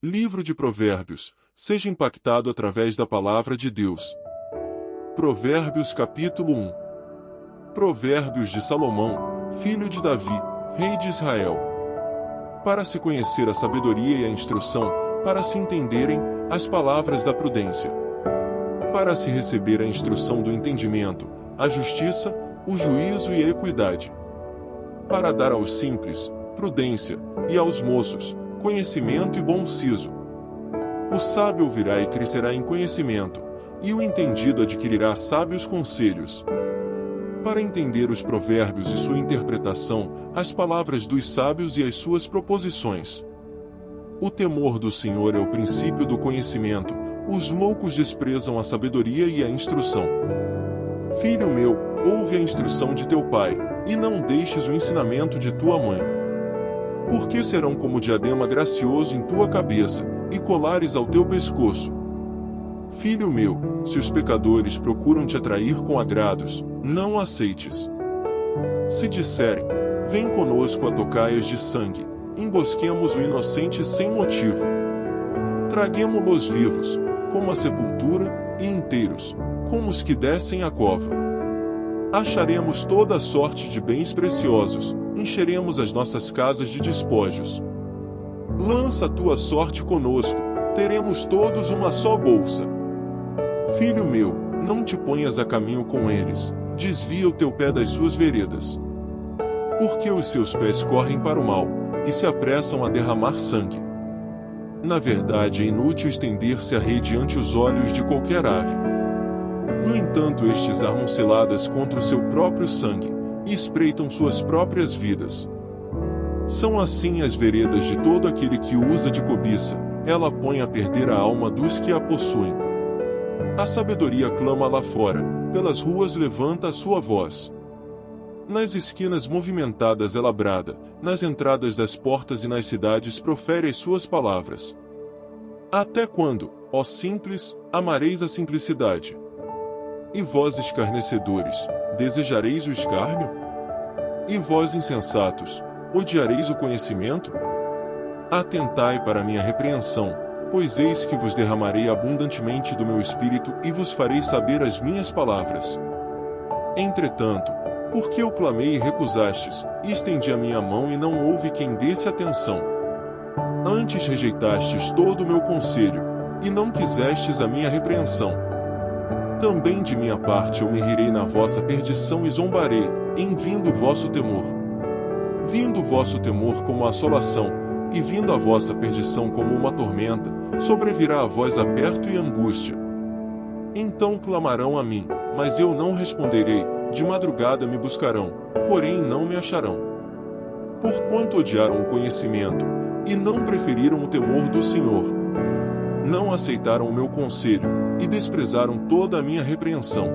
Livro de Provérbios, seja impactado através da palavra de Deus. Provérbios capítulo 1. Provérbios de Salomão, filho de Davi, rei de Israel. Para se conhecer a sabedoria e a instrução, para se entenderem as palavras da prudência. Para se receber a instrução do entendimento, a justiça, o juízo e a equidade. Para dar aos simples, prudência, e aos moços, conhecimento e bom siso. O sábio ouvirá e crescerá em conhecimento, e o entendido adquirirá sábios conselhos. Para entender os provérbios e sua interpretação, as palavras dos sábios e as suas proposições. O temor do Senhor é o princípio do conhecimento, os loucos desprezam a sabedoria e a instrução. Filho meu, ouve a instrução de teu pai, e não deixes o ensinamento de tua mãe. Porque serão como diadema gracioso em tua cabeça, e colares ao teu pescoço. Filho meu, se os pecadores procuram te atrair com agrados, não aceites. Se disserem, vem conosco a tocaias de sangue, embosquemos o inocente sem motivo. Traguemo-los vivos, como a sepultura, e inteiros, como os que descem a cova. Acharemos toda a sorte de bens preciosos, encheremos as nossas casas de despojos. Lança a tua sorte conosco, teremos todos uma só bolsa. Filho meu, não te ponhas a caminho com eles, desvia o teu pé das suas veredas. Porque os seus pés correm para o mal, e se apressam a derramar sangue. Na verdade é inútil estender-se a rede ante os olhos de qualquer ave. No entanto estes armam ciladas contra o seu próprio sangue, e espreitam suas próprias vidas. São assim as veredas de todo aquele que usa de cobiça, ela põe a perder a alma dos que a possuem. A sabedoria clama lá fora, pelas ruas levanta a sua voz. Nas esquinas movimentadas ela brada, nas entradas das portas e nas cidades profere as suas palavras. Até quando, ó simples, amareis a simplicidade? E vós escarnecedores, desejareis o escárnio? E vós insensatos, odiareis o conhecimento? Atentai para a minha repreensão, pois eis que vos derramarei abundantemente do meu espírito e vos farei saber as minhas palavras. Entretanto, porque eu clamei e recusastes, e estendi a minha mão e não houve quem desse atenção. Antes rejeitastes todo o meu conselho, e não quisestes a minha repreensão. Também de minha parte eu me rirei na vossa perdição e zombarei, em vindo o vosso temor. Vindo o vosso temor como a assolação, e vindo a vossa perdição como uma tormenta, sobrevirá a vós aperto e angústia. Então clamarão a mim, mas eu não responderei, de madrugada me buscarão, porém não me acharão. Porquanto odiaram o conhecimento, e não preferiram o temor do Senhor. Não aceitaram o meu conselho, e desprezaram toda a minha repreensão.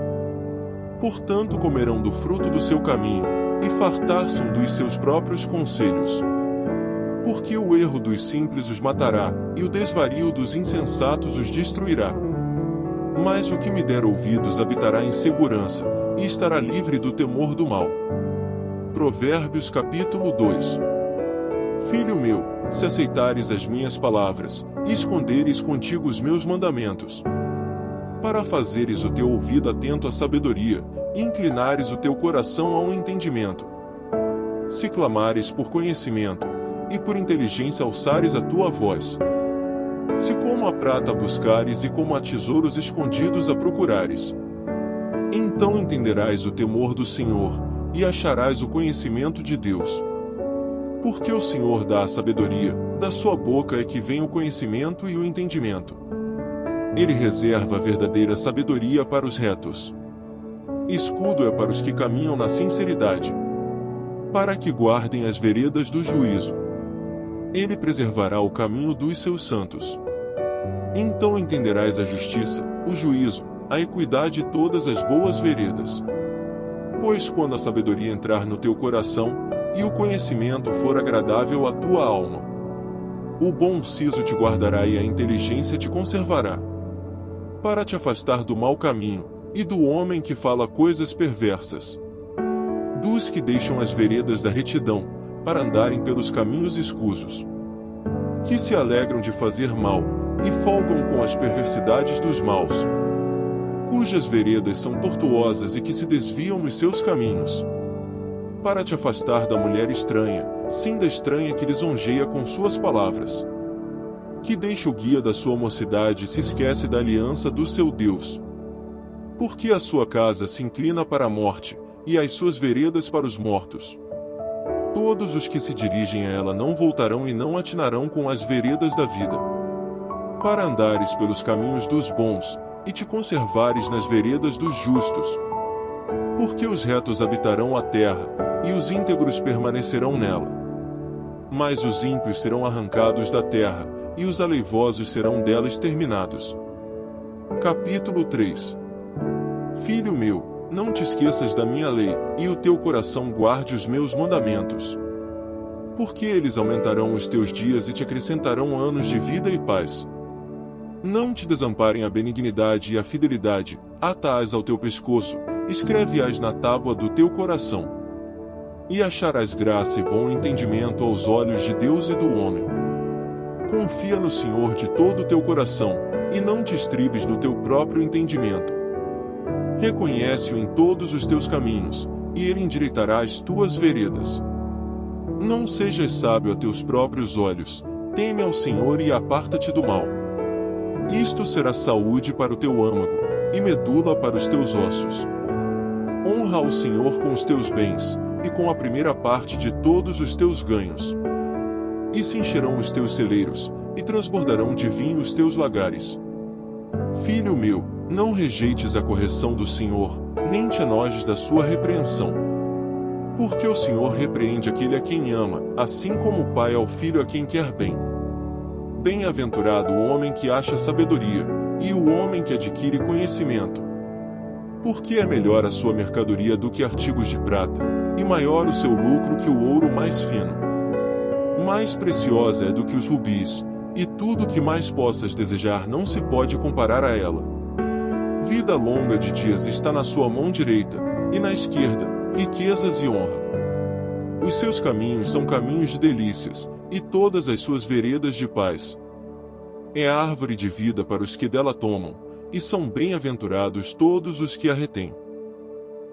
Portanto comerão do fruto do seu caminho, e fartar-se dos seus próprios conselhos. Porque o erro dos simples os matará, e o desvario dos insensatos os destruirá. Mas o que me der ouvidos habitará em segurança, e estará livre do temor do mal. Provérbios capítulo 2. Filho meu, se aceitares as minhas palavras, e esconderes contigo os meus mandamentos, para fazeres o teu ouvido atento à sabedoria, e inclinares o teu coração ao entendimento. Se clamares por conhecimento, e por inteligência alçares a tua voz. Se como a prata buscares e como a tesouros escondidos a procurares. Então entenderás o temor do Senhor, e acharás o conhecimento de Deus. Porque o Senhor dá a sabedoria, da sua boca é que vem o conhecimento e o entendimento. Ele reserva a verdadeira sabedoria para os retos. Escudo é para os que caminham na sinceridade, para que guardem as veredas do juízo. Ele preservará o caminho dos seus santos. Então entenderás a justiça, o juízo, a equidade e todas as boas veredas. Pois quando a sabedoria entrar no teu coração, e o conhecimento for agradável à tua alma, o bom siso te guardará e a inteligência te conservará, para te afastar do mau caminho, e do homem que fala coisas perversas, dos que deixam as veredas da retidão, para andarem pelos caminhos escusos. que se alegram de fazer mal, e folgam com as perversidades dos maus, cujas veredas são tortuosas e que se desviam nos seus caminhos, para te afastar da mulher estranha, sim da estranha que lisonjeia com suas palavras, que deixa o guia da sua mocidade e se esquece da aliança do seu Deus. Porque a sua casa se inclina para a morte, e as suas veredas para os mortos. Todos os que se dirigem a ela não voltarão e não atinarão com as veredas da vida. Para andares pelos caminhos dos bons, e te conservares nas veredas dos justos. Porque os retos habitarão a terra, e os íntegros permanecerão nela. Mas os ímpios serão arrancados da terra, e os aleivosos serão dela exterminados. Capítulo 3. Filho meu, não te esqueças da minha lei, e o teu coração guarde os meus mandamentos. Porque eles aumentarão os teus dias e te acrescentarão anos de vida e paz. Não te desamparem a benignidade e a fidelidade, ata-as ao teu pescoço, escreve-as na tábua do teu coração. E acharás graça e bom entendimento aos olhos de Deus e do homem. Confia no Senhor de todo o teu coração, e não te estribes no teu próprio entendimento. Reconhece-o em todos os teus caminhos, e ele endireitará as tuas veredas. Não sejas sábio a teus próprios olhos, teme ao Senhor e aparta-te do mal. Isto será saúde para o teu âmago, e medula para os teus ossos. Honra ao Senhor com os teus bens, e com a primeira parte de todos os teus ganhos. E se encherão os teus celeiros, e transbordarão de vinho os teus lagares. Filho meu, não rejeites a correção do Senhor, nem te enojes da sua repreensão. Porque o Senhor repreende aquele a quem ama, assim como o pai ao filho a quem quer bem. Bem-aventurado o homem que acha sabedoria, e o homem que adquire conhecimento. Porque é melhor a sua mercadoria do que artigos de prata, e maior o seu lucro que o ouro mais fino. Mais preciosa é do que os rubis, e tudo o que mais possas desejar não se pode comparar a ela. Vida longa de dias está na sua mão direita, e na esquerda, riquezas e honra. Os seus caminhos são caminhos de delícias, e todas as suas veredas de paz. É a árvore de vida para os que dela tomam, e são bem-aventurados todos os que a retêm.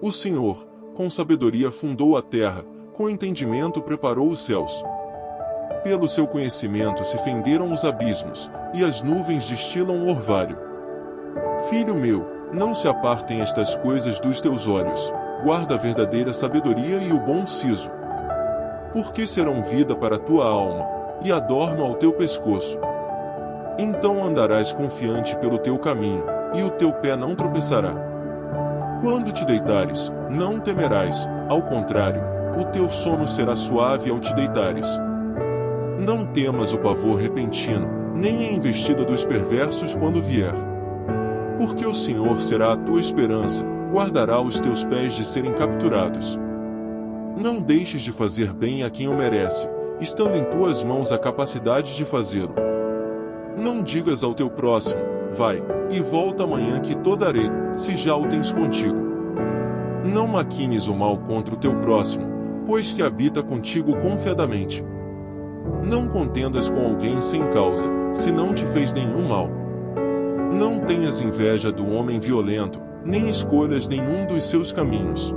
O Senhor, com sabedoria fundou a terra, com entendimento preparou os céus. Pelo seu conhecimento se fenderam os abismos, e as nuvens destilam o orvalho. Filho meu, não se apartem estas coisas dos teus olhos, guarda a verdadeira sabedoria e o bom siso. Porque serão vida para a tua alma, e adorno ao teu pescoço. Então andarás confiante pelo teu caminho, e o teu pé não tropeçará. Quando te deitares, não temerás, ao contrário, o teu sono será suave ao te deitares. Não temas o pavor repentino, nem a investida dos perversos quando vier. Porque o Senhor será a tua esperança, guardará os teus pés de serem capturados. Não deixes de fazer bem a quem o merece, estando em tuas mãos a capacidade de fazê-lo. Não digas ao teu próximo, vai, e volta amanhã que te darei, se já o tens contigo. Não maquines o mal contra o teu próximo, pois que habita contigo confiadamente. Não contendas com alguém sem causa, se não te fez nenhum mal. Não tenhas inveja do homem violento, nem escolhas nenhum dos seus caminhos.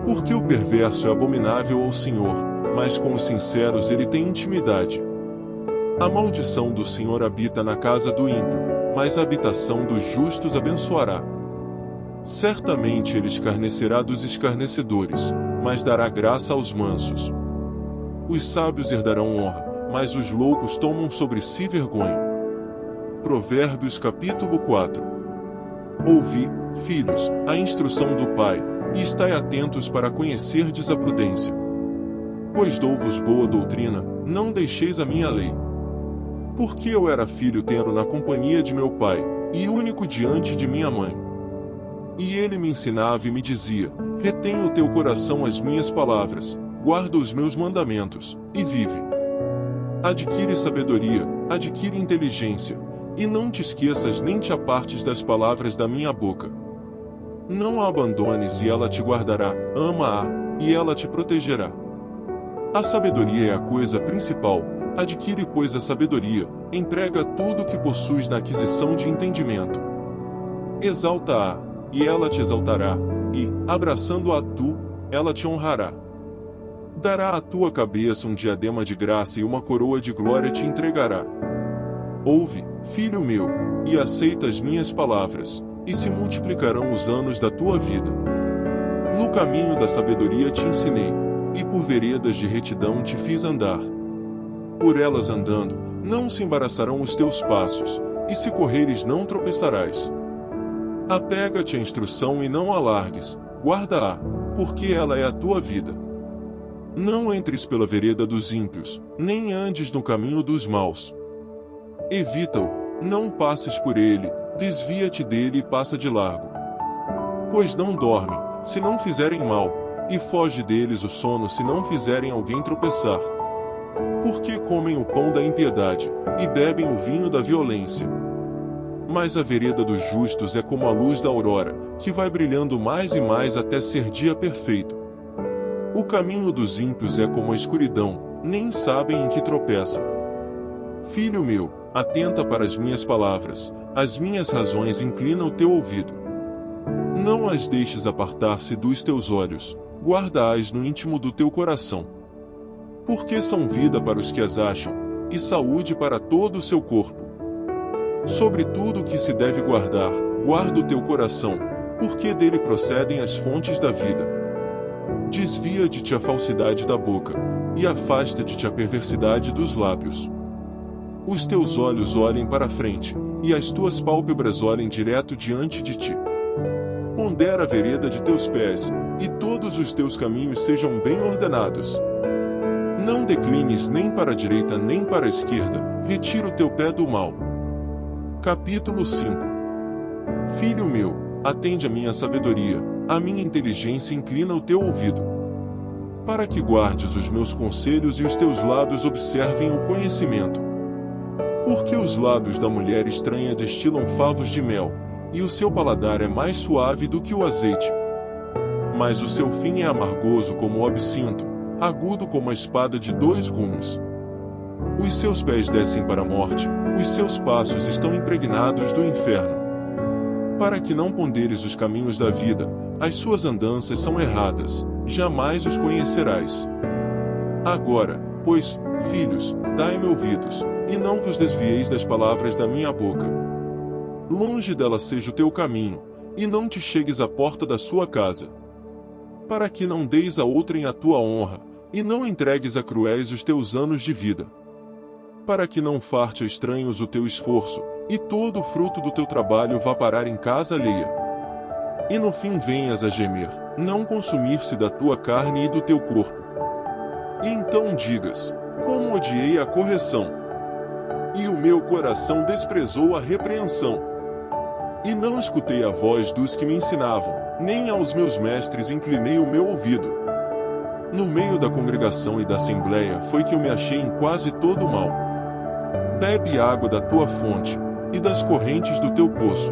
Porque o perverso é abominável ao Senhor, mas com os sinceros ele tem intimidade. A maldição do Senhor habita na casa do ímpio, mas a habitação dos justos abençoará. Certamente ele escarnecerá dos escarnecedores, mas dará graça aos mansos. Os sábios herdarão honra, mas os loucos tomam sobre si vergonha. Provérbios capítulo 4. Ouvi, filhos, a instrução do pai, e estai atentos para conhecerdes a prudência. Pois dou-vos boa doutrina, não deixeis a minha lei. Porque eu era filho tenro na companhia de meu pai, e único diante de minha mãe. E ele me ensinava e me dizia, retém o teu coração as minhas palavras, guarda os meus mandamentos, e vive. Adquire sabedoria, adquire inteligência, e não te esqueças nem te apartes das palavras da minha boca. Não a abandones e ela te guardará, ama-a, e ela te protegerá. A sabedoria é a coisa principal, Adquire, pois, a sabedoria, emprega tudo o que possuis na aquisição de entendimento. Exalta-a, e ela te exaltará, e, abraçando-a ela te honrará. Dará à tua cabeça um diadema de graça e uma coroa de glória te entregará. Ouve, filho meu, e aceita as minhas palavras, e se multiplicarão os anos da tua vida. No caminho da sabedoria te ensinei, e por veredas de retidão te fiz andar. Por elas andando, não se embaraçarão os teus passos, e se correres não tropeçarás. Apega-te à instrução e não a largues, guarda-a, porque ela é a tua vida. Não entres pela vereda dos ímpios, nem andes no caminho dos maus. Evita-o, não passes por ele, desvia-te dele e passa de largo. Pois não dorme, se não fizerem mal, e foge deles o sono se não fizerem alguém tropeçar. Porque comem o pão da impiedade, e bebem o vinho da violência. Mas a vereda dos justos é como a luz da aurora, que vai brilhando mais e mais até ser dia perfeito. O caminho dos ímpios é como a escuridão, nem sabem em que tropeçam. Filho meu, atenta para as minhas palavras, as minhas razões inclina o teu ouvido. Não as deixes apartar-se dos teus olhos, guarda-as no íntimo do teu coração. Porque são vida para os que as acham, e saúde para todo o seu corpo. Sobre tudo o que se deve guardar, guarda o teu coração, porque dele procedem as fontes da vida. Desvia de ti a falsidade da boca, e afasta de ti a perversidade dos lábios. Os teus olhos olhem para a frente, e as tuas pálpebras olhem direto diante de ti. Pondera a vereda de teus pés, e todos os teus caminhos sejam bem ordenados. Não declines nem para a direita nem para a esquerda, retira o teu pé do mal. Capítulo 5. Filho meu, atende a minha sabedoria, a minha inteligência inclina o teu ouvido. Para que guardes os meus conselhos e os teus lábios observem o conhecimento. Porque os lábios da mulher estranha destilam favos de mel, e o seu paladar é mais suave do que o azeite. Mas o seu fim é amargoso como o absinto, agudo como a espada de 2 gumes. Os seus pés descem para a morte, os seus passos estão impregnados do inferno. Para que não ponderes os caminhos da vida, as suas andanças são erradas, jamais os conhecerás. Agora, pois, filhos, dai-me ouvidos, e não vos desvieis das palavras da minha boca. Longe dela seja o teu caminho, e não te chegues à porta da sua casa. Para que não deis a outrem a tua honra, e não entregues a cruéis os teus anos de vida. Para que não farte a estranhos o teu esforço, e todo o fruto do teu trabalho vá parar em casa alheia. E no fim venhas a gemer, não consumir-se da tua carne e do teu corpo. E então digas, como odiei a correção, e o meu coração desprezou a repreensão. E não escutei a voz dos que me ensinavam, nem aos meus mestres inclinei o meu ouvido. No meio da congregação e da assembleia foi que eu me achei em quase todo o mal. Bebe água da tua fonte, e das correntes do teu poço.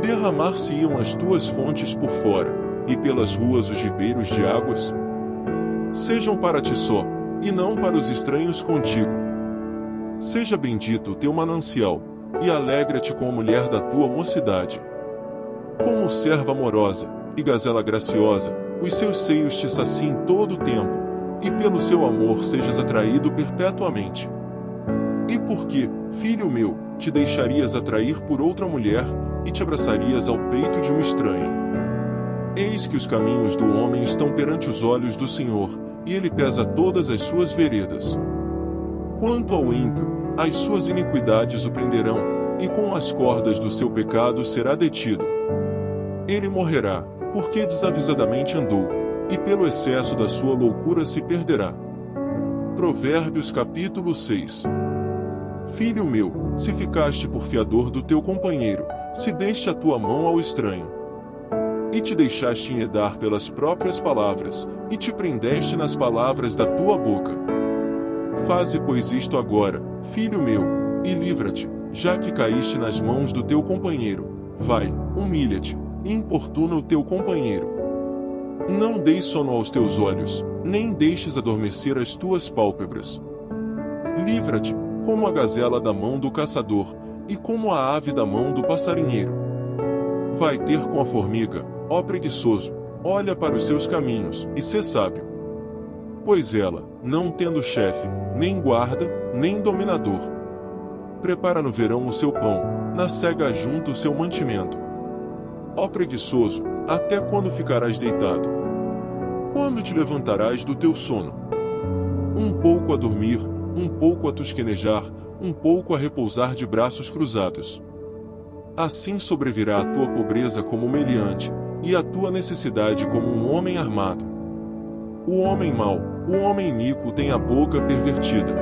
Derramar-se-iam as tuas fontes por fora, e pelas ruas os ribeiros de águas. Sejam para ti só, e não para os estranhos contigo. Seja bendito o teu manancial, e alegra-te com a mulher da tua mocidade. Como serva amorosa, e gazela graciosa, os seus seios te saciem todo o tempo, e pelo seu amor sejas atraído perpetuamente. E por que, filho meu, te deixarias atrair por outra mulher, e te abraçarias ao peito de uma estranha? Eis que os caminhos do homem estão perante os olhos do Senhor, e ele pesa todas as suas veredas. Quanto ao ímpio, as suas iniquidades o prenderão, e com as cordas do seu pecado será detido. Ele morrerá, porque desavisadamente andou, e pelo excesso da sua loucura se perderá. Provérbios capítulo 6. Filho meu, se ficaste por fiador do teu companheiro, se deste a tua mão ao estranho, e te deixaste enredar pelas próprias palavras, e te prendeste nas palavras da tua boca. Faze, pois, isto agora, filho meu, e livra-te, já que caíste nas mãos do teu companheiro. Vai, humilha-te, e importuna o teu companheiro. Não deis sono aos teus olhos, nem deixes adormecer as tuas pálpebras. Livra-te, como a gazela da mão do caçador, e como a ave da mão do passarinheiro. Vai ter com a formiga, ó preguiçoso, olha para os seus caminhos, e sê sábio. Pois ela, não tendo chefe, nem guarda, nem dominador, prepara no verão o seu pão, na cega junta o seu mantimento. Ó preguiçoso, até quando ficarás deitado? Quando te levantarás do teu sono? Um pouco a dormir, um pouco a tosquenejar, um pouco a repousar de braços cruzados. Assim sobrevirá a tua pobreza como meliante, e a tua necessidade como um homem armado. O homem mau, o homem iníquo tem a boca pervertida.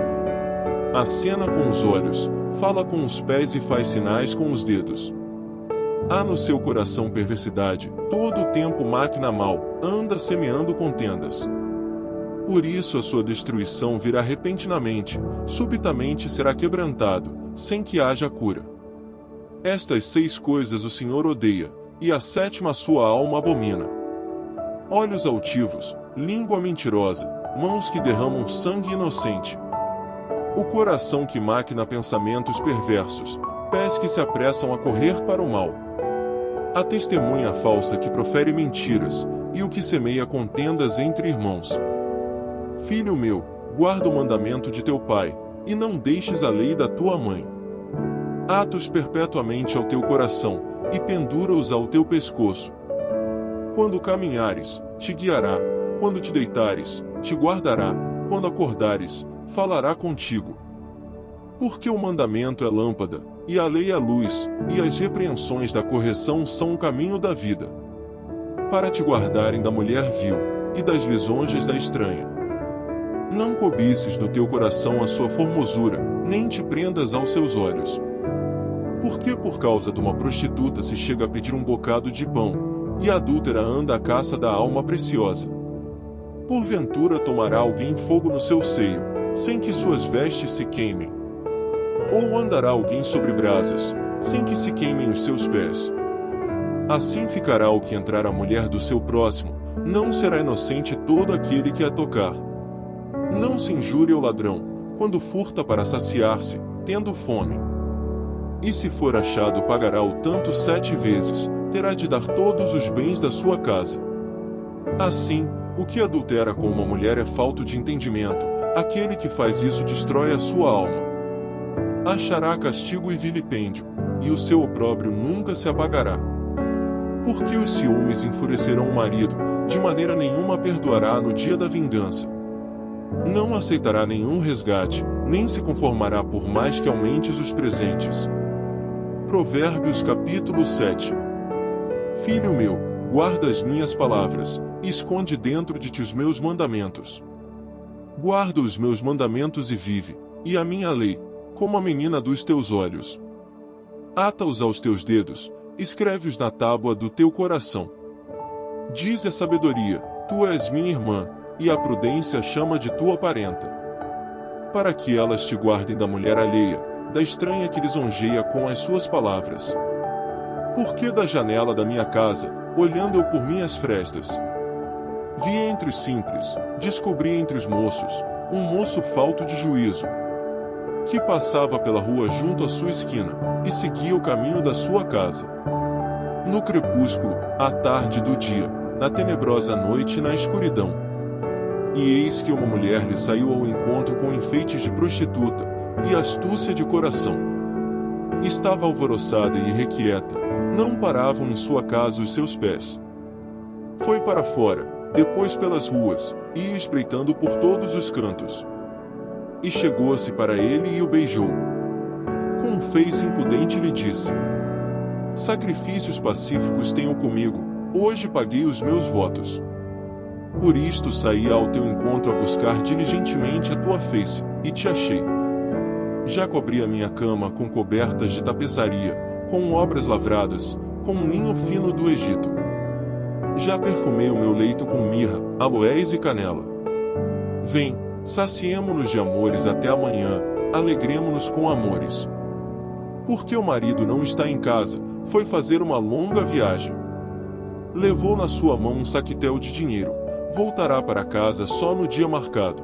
Acena com os olhos, fala com os pés e faz sinais com os dedos. Há no seu coração perversidade, todo o tempo máquina mal, anda semeando contendas. Por isso a sua destruição virá repentinamente, subitamente será quebrantado, sem que haja cura. Estas 6 coisas o Senhor odeia, e a 7ª sua alma abomina: olhos altivos, língua mentirosa, mãos que derramam sangue inocente, o coração que maquina pensamentos perversos, pés que se apressam a correr para o mal, a testemunha falsa que profere mentiras, e o que semeia contendas entre irmãos. Filho meu, guarda o mandamento de teu pai, e não deixes a lei da tua mãe. Ata-os perpetuamente ao teu coração, e pendura-os ao teu pescoço. Quando caminhares, te guiará, quando te deitares, te guardará, quando acordares, falará contigo. Porque o mandamento é lâmpada, e a lei é luz, e as repreensões da correção são o caminho da vida, para te guardarem da mulher vil, e das lisonjas da estranha. Não cobices no teu coração a sua formosura, nem te prendas aos seus olhos. Porque por causa de uma prostituta se chega a pedir um bocado de pão, e a adúltera anda à caça da alma preciosa? Porventura tomará alguém fogo no seu seio, sem que suas vestes se queimem? Ou andará alguém sobre brasas, sem que se queimem os seus pés? Assim ficará o que entrar a mulher do seu próximo, não será inocente todo aquele que a tocar. Não se injure ao ladrão, quando furta para saciar-se, tendo fome. E se for achado pagará o tanto 7 vezes, terá de dar todos os bens da sua casa. Assim, o que adultera com uma mulher é falto de entendimento, aquele que faz isso destrói a sua alma. Achará castigo e vilipêndio, e o seu opróbrio nunca se apagará. Porque os ciúmes enfurecerão o marido, de maneira nenhuma perdoará no dia da vingança. Não aceitará nenhum resgate, nem se conformará por mais que aumentes os presentes. Provérbios capítulo 7. Filho meu, guarda as minhas palavras, e esconde dentro de ti os meus mandamentos. Guarda os meus mandamentos e vive, e a minha lei, como a menina dos teus olhos. Ata-os aos teus dedos, escreve-os na tábua do teu coração. Diz a sabedoria, tu és minha irmã, e a prudência chama de tua parenta. Para que elas te guardem da mulher alheia, da estranha que lisonjeia com as suas palavras. Porque da janela da minha casa, olhando eu por minhas frestas, vi entre os simples, descobri entre os moços, um moço falto de juízo, que passava pela rua junto à sua esquina, e seguia o caminho da sua casa. No crepúsculo, à tarde do dia, na tenebrosa noite e na escuridão. E eis que uma mulher lhe saiu ao encontro com enfeites de prostituta, e astúcia de coração. Estava alvoroçada e irrequieta, não paravam em sua casa os seus pés. Foi para fora, depois pelas ruas, e ia espreitando por todos os cantos. E chegou-se para ele e o beijou. Com um feice impudente lhe disse: sacrifícios pacíficos tenho comigo, hoje paguei os meus votos. Por isto saí ao teu encontro a buscar diligentemente a tua face, e te achei. Já cobri a minha cama com cobertas de tapeçaria, com obras lavradas, com um linho fino do Egito. Já perfumei o meu leito com mirra, aloés e canela. Vem, saciemo-nos de amores até amanhã, alegremo-nos com amores. Porque o marido não está em casa, foi fazer uma longa viagem. Levou na sua mão um saquetel de dinheiro, voltará para casa só no dia marcado.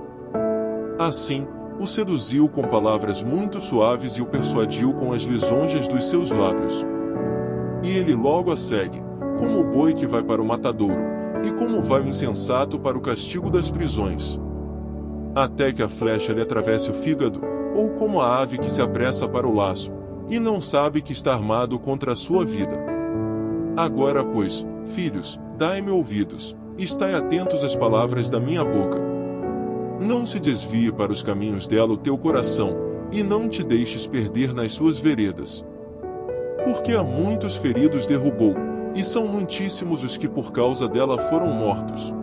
Assim, O seduziu com palavras muito suaves e o persuadiu com as lisonjas dos seus lábios. E ele logo a segue, como o boi que vai para o matadouro, e como vai o insensato para o castigo das prisões. Até que a flecha lhe atravesse o fígado, ou como a ave que se apressa para o laço, e não sabe que está armado contra a sua vida. Agora, pois, filhos, dai-me ouvidos, e estai atentos às palavras da minha boca. Não se desvie para os caminhos dela o teu coração, e não te deixes perder nas suas veredas. Porque há muitos feridos derrubou, e são muitíssimos os que por causa dela foram mortos.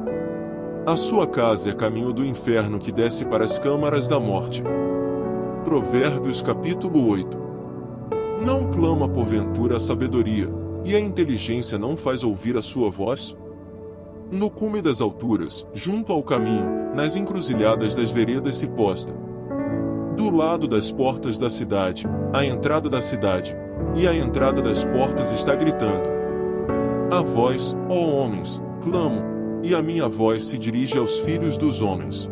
A sua casa é caminho do inferno que desce para as câmaras da morte. Provérbios capítulo 8. Não clama porventura a sabedoria, e a inteligência não faz ouvir a sua voz? No cume das alturas, junto ao caminho, nas encruzilhadas das veredas se posta. Do lado das portas da cidade, a entrada da cidade, e a entrada das portas está gritando. A vós, ó homens, clamo, e a minha voz se dirige aos filhos dos homens.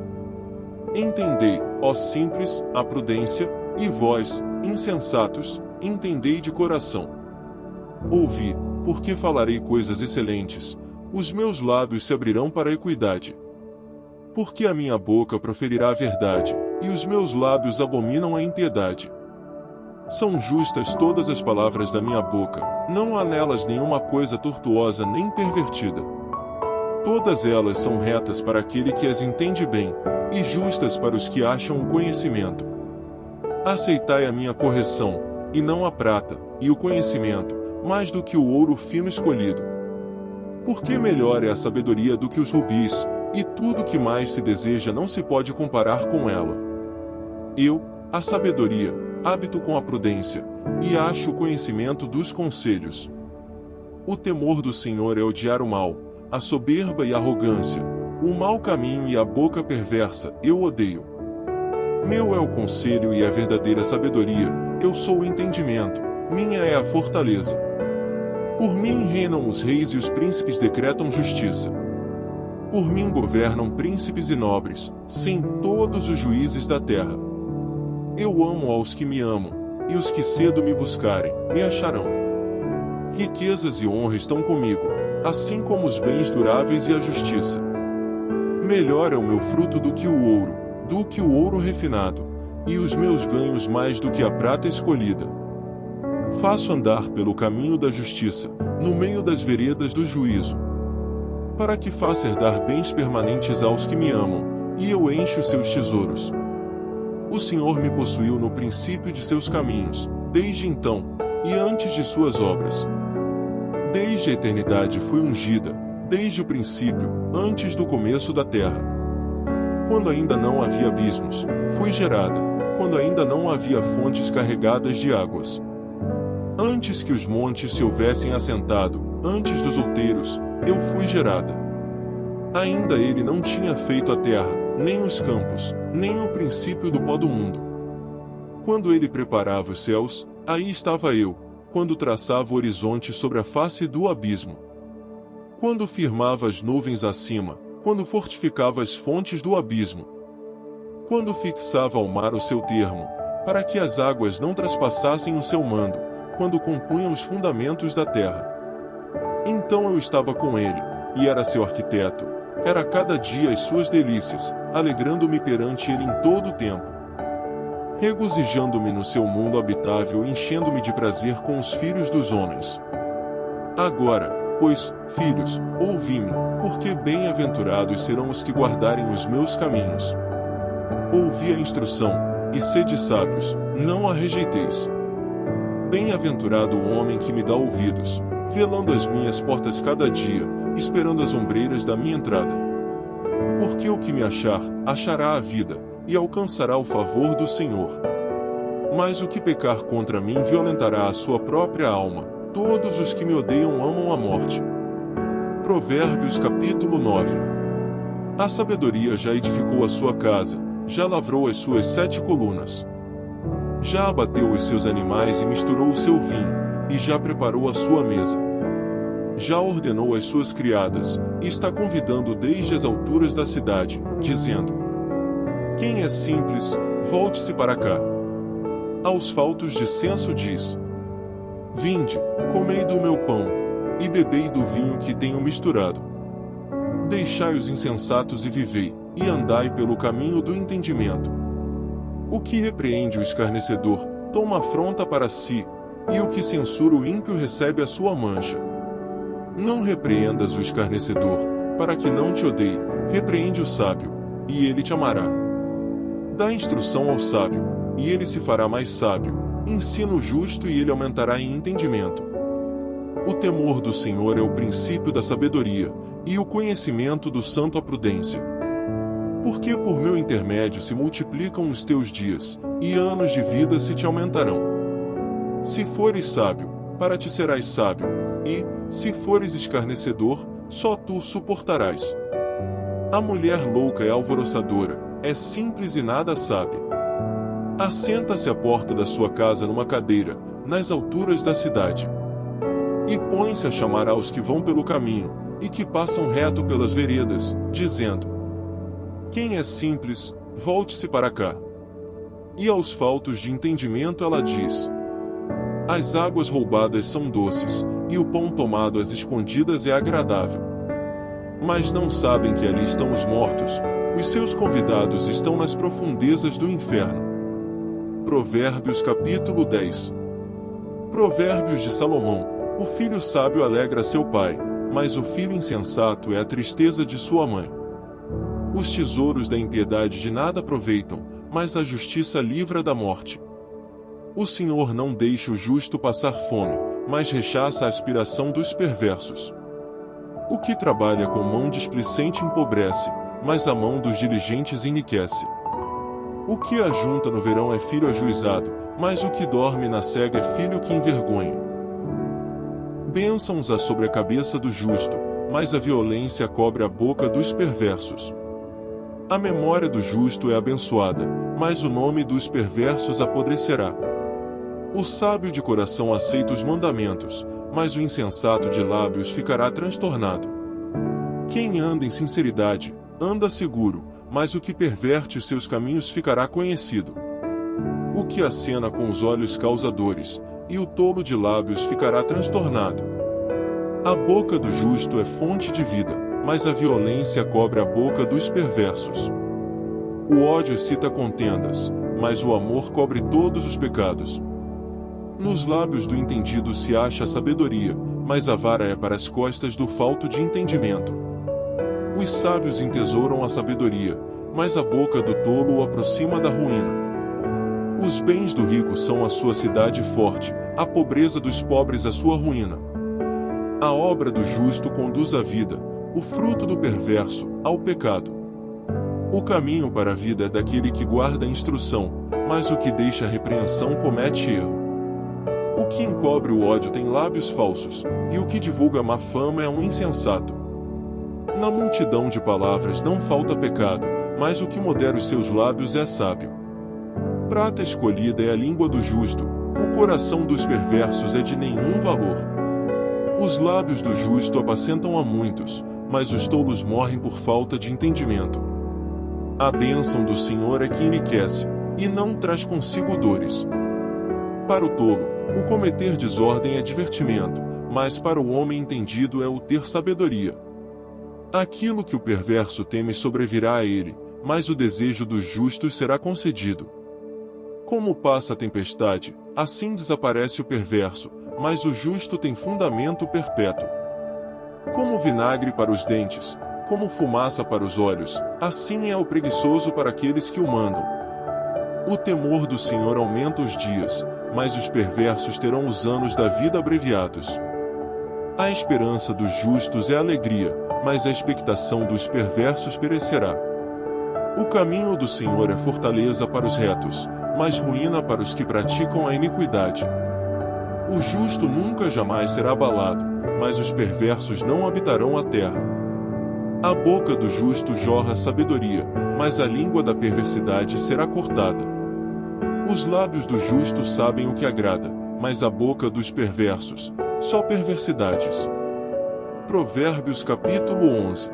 Entendei, ó simples, a prudência, e vós, insensatos, entendei de coração. Ouvi, porque falarei coisas excelentes, os meus lábios se abrirão para a equidade. Porque a minha boca proferirá a verdade, e os meus lábios abominam a impiedade. São justas todas as palavras da minha boca, não há nelas nenhuma coisa tortuosa nem pervertida. Todas elas são retas para aquele que as entende bem, e justas para os que acham o conhecimento. Aceitai a minha correção, e não a prata, e o conhecimento, mais do que o ouro fino escolhido. Porque melhor é a sabedoria do que os rubis, e tudo que mais se deseja não se pode comparar com ela. Eu, a sabedoria, habito com a prudência, e acho o conhecimento dos conselhos. O temor do Senhor é odiar o mal, a soberba e a arrogância, o mau caminho e a boca perversa, eu odeio. Meu é o conselho e a verdadeira sabedoria, eu sou o entendimento, minha é a fortaleza. Por mim reinam os reis e os príncipes decretam justiça. Por mim governam príncipes e nobres, sim, todos os juízes da terra. Eu amo aos que me amam, e os que cedo me buscarem, me acharão. Riquezas e honra estão comigo, assim como os bens duráveis e a justiça. Melhor é o meu fruto do que o ouro refinado, e os meus ganhos mais do que a prata escolhida. Faço andar pelo caminho da justiça, no meio das veredas do juízo. Para que faça herdar bens permanentes aos que me amam, e eu encho seus tesouros. O Senhor me possuiu no princípio de seus caminhos, desde então, e antes de suas obras. Desde a eternidade fui ungida, desde o princípio, antes do começo da terra. Quando ainda não havia abismos, fui gerada, quando ainda não havia fontes carregadas de águas. Antes que os montes se houvessem assentado, antes dos outeiros, eu fui gerada. Ainda ele não tinha feito a terra, nem os campos, nem o princípio do pó do mundo. Quando ele preparava os céus, aí estava eu, quando traçava o horizonte sobre a face do abismo. Quando firmava as nuvens acima, quando fortificava as fontes do abismo. Quando fixava ao mar o seu termo, para que as águas não traspassassem o seu mando, quando compunha os fundamentos da terra. Então eu estava com ele, e era seu arquiteto, era cada dia as suas delícias, alegrando-me perante ele em todo o tempo. Regozijando-me no seu mundo habitável e enchendo-me de prazer com os filhos dos homens. Agora, pois, filhos, ouvi-me, porque bem-aventurados serão os que guardarem os meus caminhos. Ouvi a instrução, e sede sábios, não a rejeiteis. Bem-aventurado o homem que me dá ouvidos, velando as minhas portas cada dia, esperando as ombreiras da minha entrada. Porque o que me achar, achará a vida, e alcançará o favor do Senhor. Mas o que pecar contra mim violentará a sua própria alma, todos os que me odeiam amam a morte. Provérbios capítulo 9. A sabedoria já edificou a sua casa, já lavrou as suas 7 colunas. Já abateu os seus animais e misturou o seu vinho, e já preparou a sua mesa. Já ordenou as suas criadas, e está convidando desde as alturas da cidade, dizendo: quem é simples, volte-se para cá. Aos faltos de senso diz: vinde, comei do meu pão, e bebei do vinho que tenho misturado. Deixai os insensatos e vivei, e andai pelo caminho do entendimento. O que repreende o escarnecedor, toma afronta para si, e o que censura o ímpio recebe a sua mancha. Não repreendas o escarnecedor, para que não te odeie, repreende o sábio, e ele te amará. Dá instrução ao sábio, e ele se fará mais sábio, ensina o justo e ele aumentará em entendimento. O temor do Senhor é o princípio da sabedoria, e o conhecimento do santo a prudência. Porque por meu intermédio se multiplicam os teus dias, e anos de vida se te aumentarão. Se fores sábio, para ti serás sábio, e, se fores escarnecedor, só tu suportarás. A mulher louca é alvoroçadora, é simples e nada sabe. Assenta-se à porta da sua casa numa cadeira, nas alturas da cidade. E põe-se a chamar aos que vão pelo caminho, e que passam reto pelas veredas, dizendo: quem é simples, volte-se para cá. E aos faltos de entendimento ela diz: as águas roubadas são doces, e o pão tomado às escondidas é agradável. Mas não sabem que ali estão os mortos, os seus convidados estão nas profundezas do inferno. Provérbios capítulo 10. Provérbios de Salomão: o filho sábio alegra seu pai, mas o filho insensato é a tristeza de sua mãe. Os tesouros da impiedade de nada aproveitam, mas a justiça livra da morte. O Senhor não deixa o justo passar fome, mas rechaça a aspiração dos perversos. O que trabalha com mão displicente empobrece, mas a mão dos diligentes enriquece. O que ajunta no verão é filho ajuizado, mas o que dorme na cega é filho que envergonha. Bênçãos há sobre a cabeça do justo, mas a violência cobre a boca dos perversos. A memória do justo é abençoada, mas o nome dos perversos apodrecerá. O sábio de coração aceita os mandamentos, mas o insensato de lábios ficará transtornado. Quem anda em sinceridade, anda seguro, mas o que perverte seus caminhos ficará conhecido. O que acena com os olhos causa dores, e o tolo de lábios ficará transtornado. A boca do justo é fonte de vida, mas a violência cobre a boca dos perversos. O ódio excita contendas, mas o amor cobre todos os pecados. Nos lábios do entendido se acha a sabedoria, mas a vara é para as costas do falto de entendimento. Os sábios entesouram a sabedoria, mas a boca do tolo o aproxima da ruína. Os bens do rico são a sua cidade forte, a pobreza dos pobres a sua ruína. A obra do justo conduz à vida, o fruto do perverso, ao pecado. O caminho para a vida é daquele que guarda a instrução, mas o que deixa a repreensão comete erro. O que encobre o ódio tem lábios falsos, e o que divulga má fama é um insensato. Na multidão de palavras não falta pecado, mas o que modera os seus lábios é sábio. Prata escolhida é a língua do justo, o coração dos perversos é de nenhum valor. Os lábios do justo apacentam a muitos, mas os tolos morrem por falta de entendimento. A bênção do Senhor é que enriquece, e não traz consigo dores. Para o tolo, o cometer desordem é divertimento, mas para o homem entendido é o ter sabedoria. Aquilo que o perverso teme sobrevirá a ele, mas o desejo dos justos será concedido. Como passa a tempestade, assim desaparece o perverso, mas o justo tem fundamento perpétuo. Como vinagre para os dentes, como fumaça para os olhos, assim é o preguiçoso para aqueles que o mandam. O temor do Senhor aumenta os dias, mas os perversos terão os anos da vida abreviados. A esperança dos justos é alegria, mas a expectação dos perversos perecerá. O caminho do Senhor é fortaleza para os retos, mas ruína para os que praticam a iniquidade. O justo nunca jamais será abalado, mas os perversos não habitarão a terra. A boca do justo jorra sabedoria, mas a língua da perversidade será cortada. Os lábios do justo sabem o que agrada, mas a boca dos perversos, só perversidades. Provérbios capítulo 11.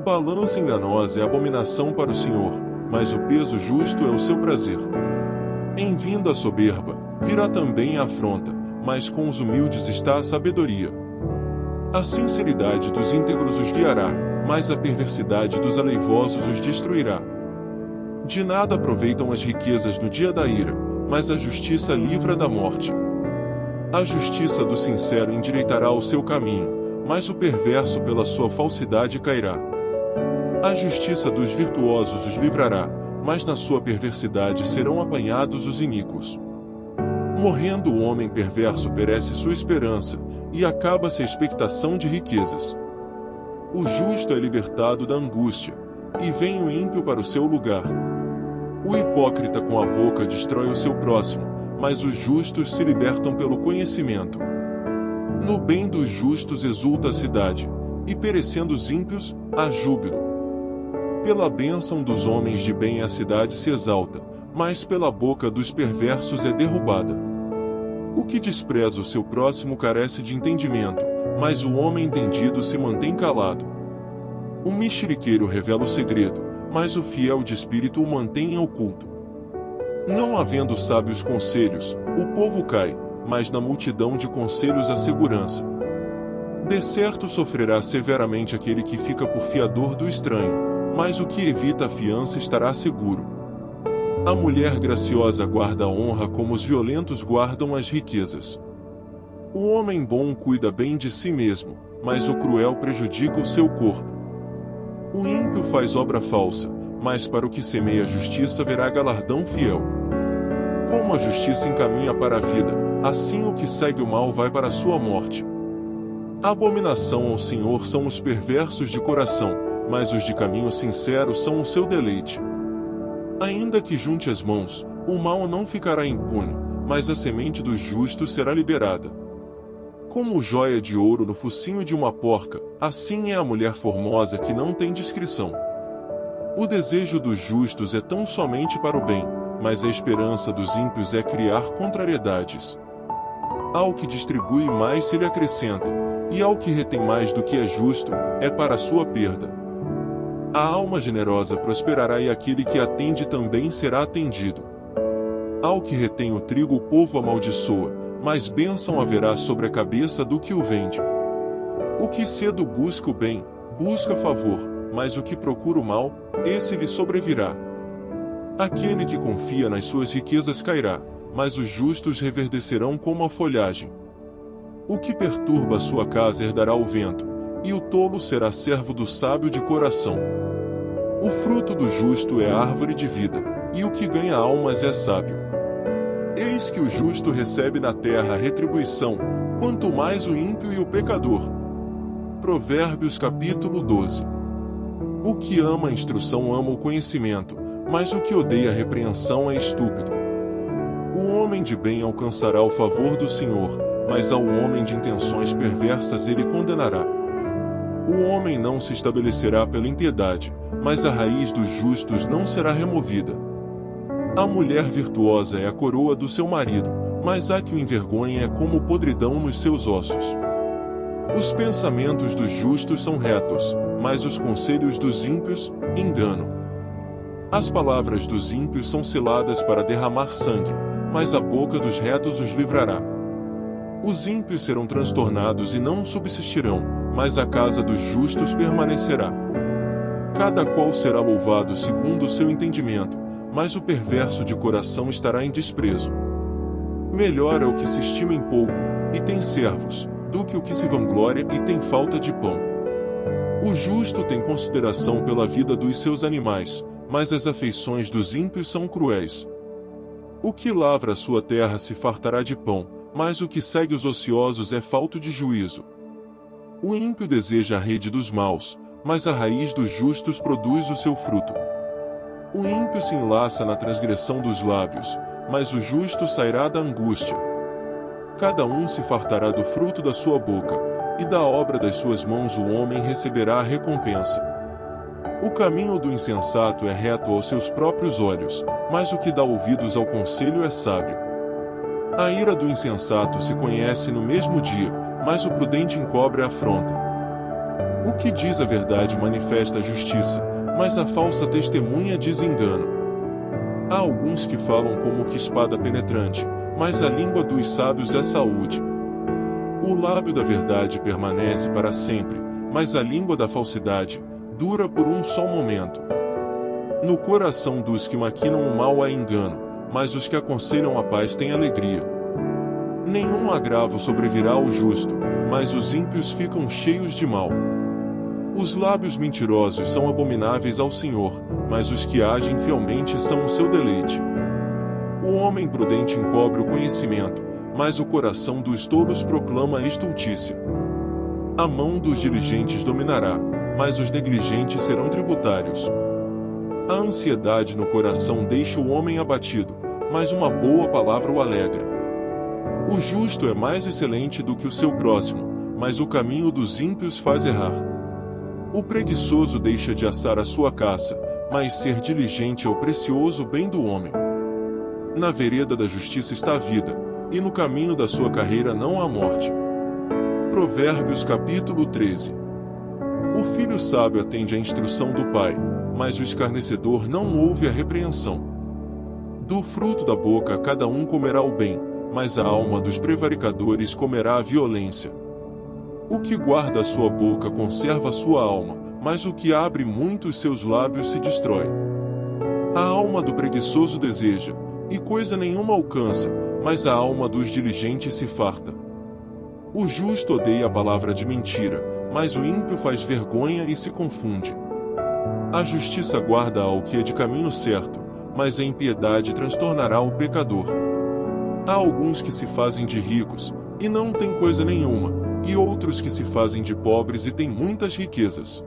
Balança enganosa é abominação para o Senhor, mas o peso justo é o seu prazer. Em vindo a soberba, virá também a afronta, mas com os humildes está a sabedoria. A sinceridade dos íntegros os guiará, mas a perversidade dos aleivosos os destruirá. De nada aproveitam as riquezas no dia da ira, mas a justiça livra da morte. A justiça do sincero endireitará o seu caminho, mas o perverso pela sua falsidade cairá. A justiça dos virtuosos os livrará, mas na sua perversidade serão apanhados os iníquos. Morrendo o homem perverso perece sua esperança, e acaba-se a expectação de riquezas. O justo é libertado da angústia, e vem o ímpio para o seu lugar. O hipócrita com a boca destrói o seu próximo, mas os justos se libertam pelo conhecimento. No bem dos justos exulta a cidade, e perecendo os ímpios, há júbilo. Pela bênção dos homens de bem a cidade se exalta, mas pela boca dos perversos é derrubada. O que despreza o seu próximo carece de entendimento, mas o homem entendido se mantém calado. O mexeriqueiro revela o segredo, mas o fiel de espírito o mantém em oculto. Não havendo sábios conselhos, o povo cai, mas na multidão de conselhos há segurança. De certo sofrerá severamente aquele que fica por fiador do estranho, mas o que evita a fiança estará seguro. A mulher graciosa guarda a honra como os violentos guardam as riquezas. O homem bom cuida bem de si mesmo, mas o cruel prejudica o seu corpo. O ímpio faz obra falsa, mas para o que semeia a justiça verá galardão fiel. Como a justiça encaminha para a vida, assim o que segue o mal vai para a sua morte. A abominação ao Senhor são os perversos de coração, mas os de caminho sincero são o seu deleite. Ainda que junte as mãos, o mal não ficará impune, mas a semente dos justos será liberada. Como joia de ouro no focinho de uma porca, assim é a mulher formosa que não tem discrição. O desejo dos justos é tão somente para o bem, mas a esperança dos ímpios é criar contrariedades. Ao que distribui mais se lhe acrescenta, e ao que retém mais do que é justo, é para a sua perda. A alma generosa prosperará e aquele que atende também será atendido. Ao que retém o trigo o povo amaldiçoa, mas bênção haverá sobre a cabeça do que o vende. O que cedo busca o bem, busca favor, mas o que procura o mal, esse lhe sobrevirá. Aquele que confia nas suas riquezas cairá, mas os justos reverdecerão como a folhagem. O que perturba a sua casa herdará o vento, e o tolo será servo do sábio de coração. O fruto do justo é árvore de vida, e o que ganha almas é sábio. Eis que o justo recebe na terra a retribuição, quanto mais o ímpio e o pecador. Provérbios capítulo 12. O que ama a instrução ama o conhecimento, mas o que odeia a repreensão é estúpido. O homem de bem alcançará o favor do Senhor, mas ao homem de intenções perversas ele condenará. O homem não se estabelecerá pela impiedade, mas a raiz dos justos não será removida. A mulher virtuosa é a coroa do seu marido, mas a que o envergonha é como podridão nos seus ossos. Os pensamentos dos justos são retos, mas os conselhos dos ímpios, engano. As palavras dos ímpios são seladas para derramar sangue, mas a boca dos retos os livrará. Os ímpios serão transtornados e não subsistirão, mas a casa dos justos permanecerá. Cada qual será louvado segundo o seu entendimento, mas o perverso de coração estará em desprezo. Melhor é o que se estima em pouco, e tem servos, do que o que se vangloria e tem falta de pão. O justo tem consideração pela vida dos seus animais, mas as afeições dos ímpios são cruéis. O que lavra a sua terra se fartará de pão, mas o que segue os ociosos é falto de juízo. O ímpio deseja a rede dos maus, mas a raiz dos justos produz o seu fruto. O ímpio se enlaça na transgressão dos lábios, mas o justo sairá da angústia. Cada um se fartará do fruto da sua boca, e da obra das suas mãos o homem receberá a recompensa. O caminho do insensato é reto aos seus próprios olhos, mas o que dá ouvidos ao conselho é sábio. A ira do insensato se conhece no mesmo dia, mas o prudente encobre a afronta. O que diz a verdade manifesta a justiça, mas a falsa testemunha diz engano. Há alguns que falam como que espada penetrante, mas a língua dos sábios é saúde. O lábio da verdade permanece para sempre, mas a língua da falsidade dura por um só momento. No coração dos que maquinam o mal há engano, mas os que aconselham a paz têm alegria. Nenhum agravo sobrevirá ao justo, mas os ímpios ficam cheios de mal. Os lábios mentirosos são abomináveis ao Senhor, mas os que agem fielmente são o seu deleite. O homem prudente encobre o conhecimento, mas o coração dos tolos proclama a estultícia. A mão dos diligentes dominará, mas os negligentes serão tributários. A ansiedade no coração deixa o homem abatido, mas uma boa palavra o alegra. O justo é mais excelente do que o seu próximo, mas o caminho dos ímpios faz errar. O preguiçoso deixa de assar a sua caça, mas ser diligente é o precioso bem do homem. Na vereda da justiça está a vida, e no caminho da sua carreira não há morte. Provérbios capítulo 13. O filho sábio atende à instrução do pai, mas o escarnecedor não ouve a repreensão. Do fruto da boca cada um comerá o bem, mas a alma dos prevaricadores comerá a violência. O que guarda a sua boca conserva a sua alma, mas o que abre muito os seus lábios se destrói. A alma do preguiçoso deseja, e coisa nenhuma alcança, mas a alma dos diligentes se farta. O justo odeia a palavra de mentira, mas o ímpio faz vergonha e se confunde. A justiça guarda ao que é de caminho certo, mas a impiedade transtornará o pecador. Há alguns que se fazem de ricos, e não têm coisa nenhuma, e outros que se fazem de pobres e têm muitas riquezas.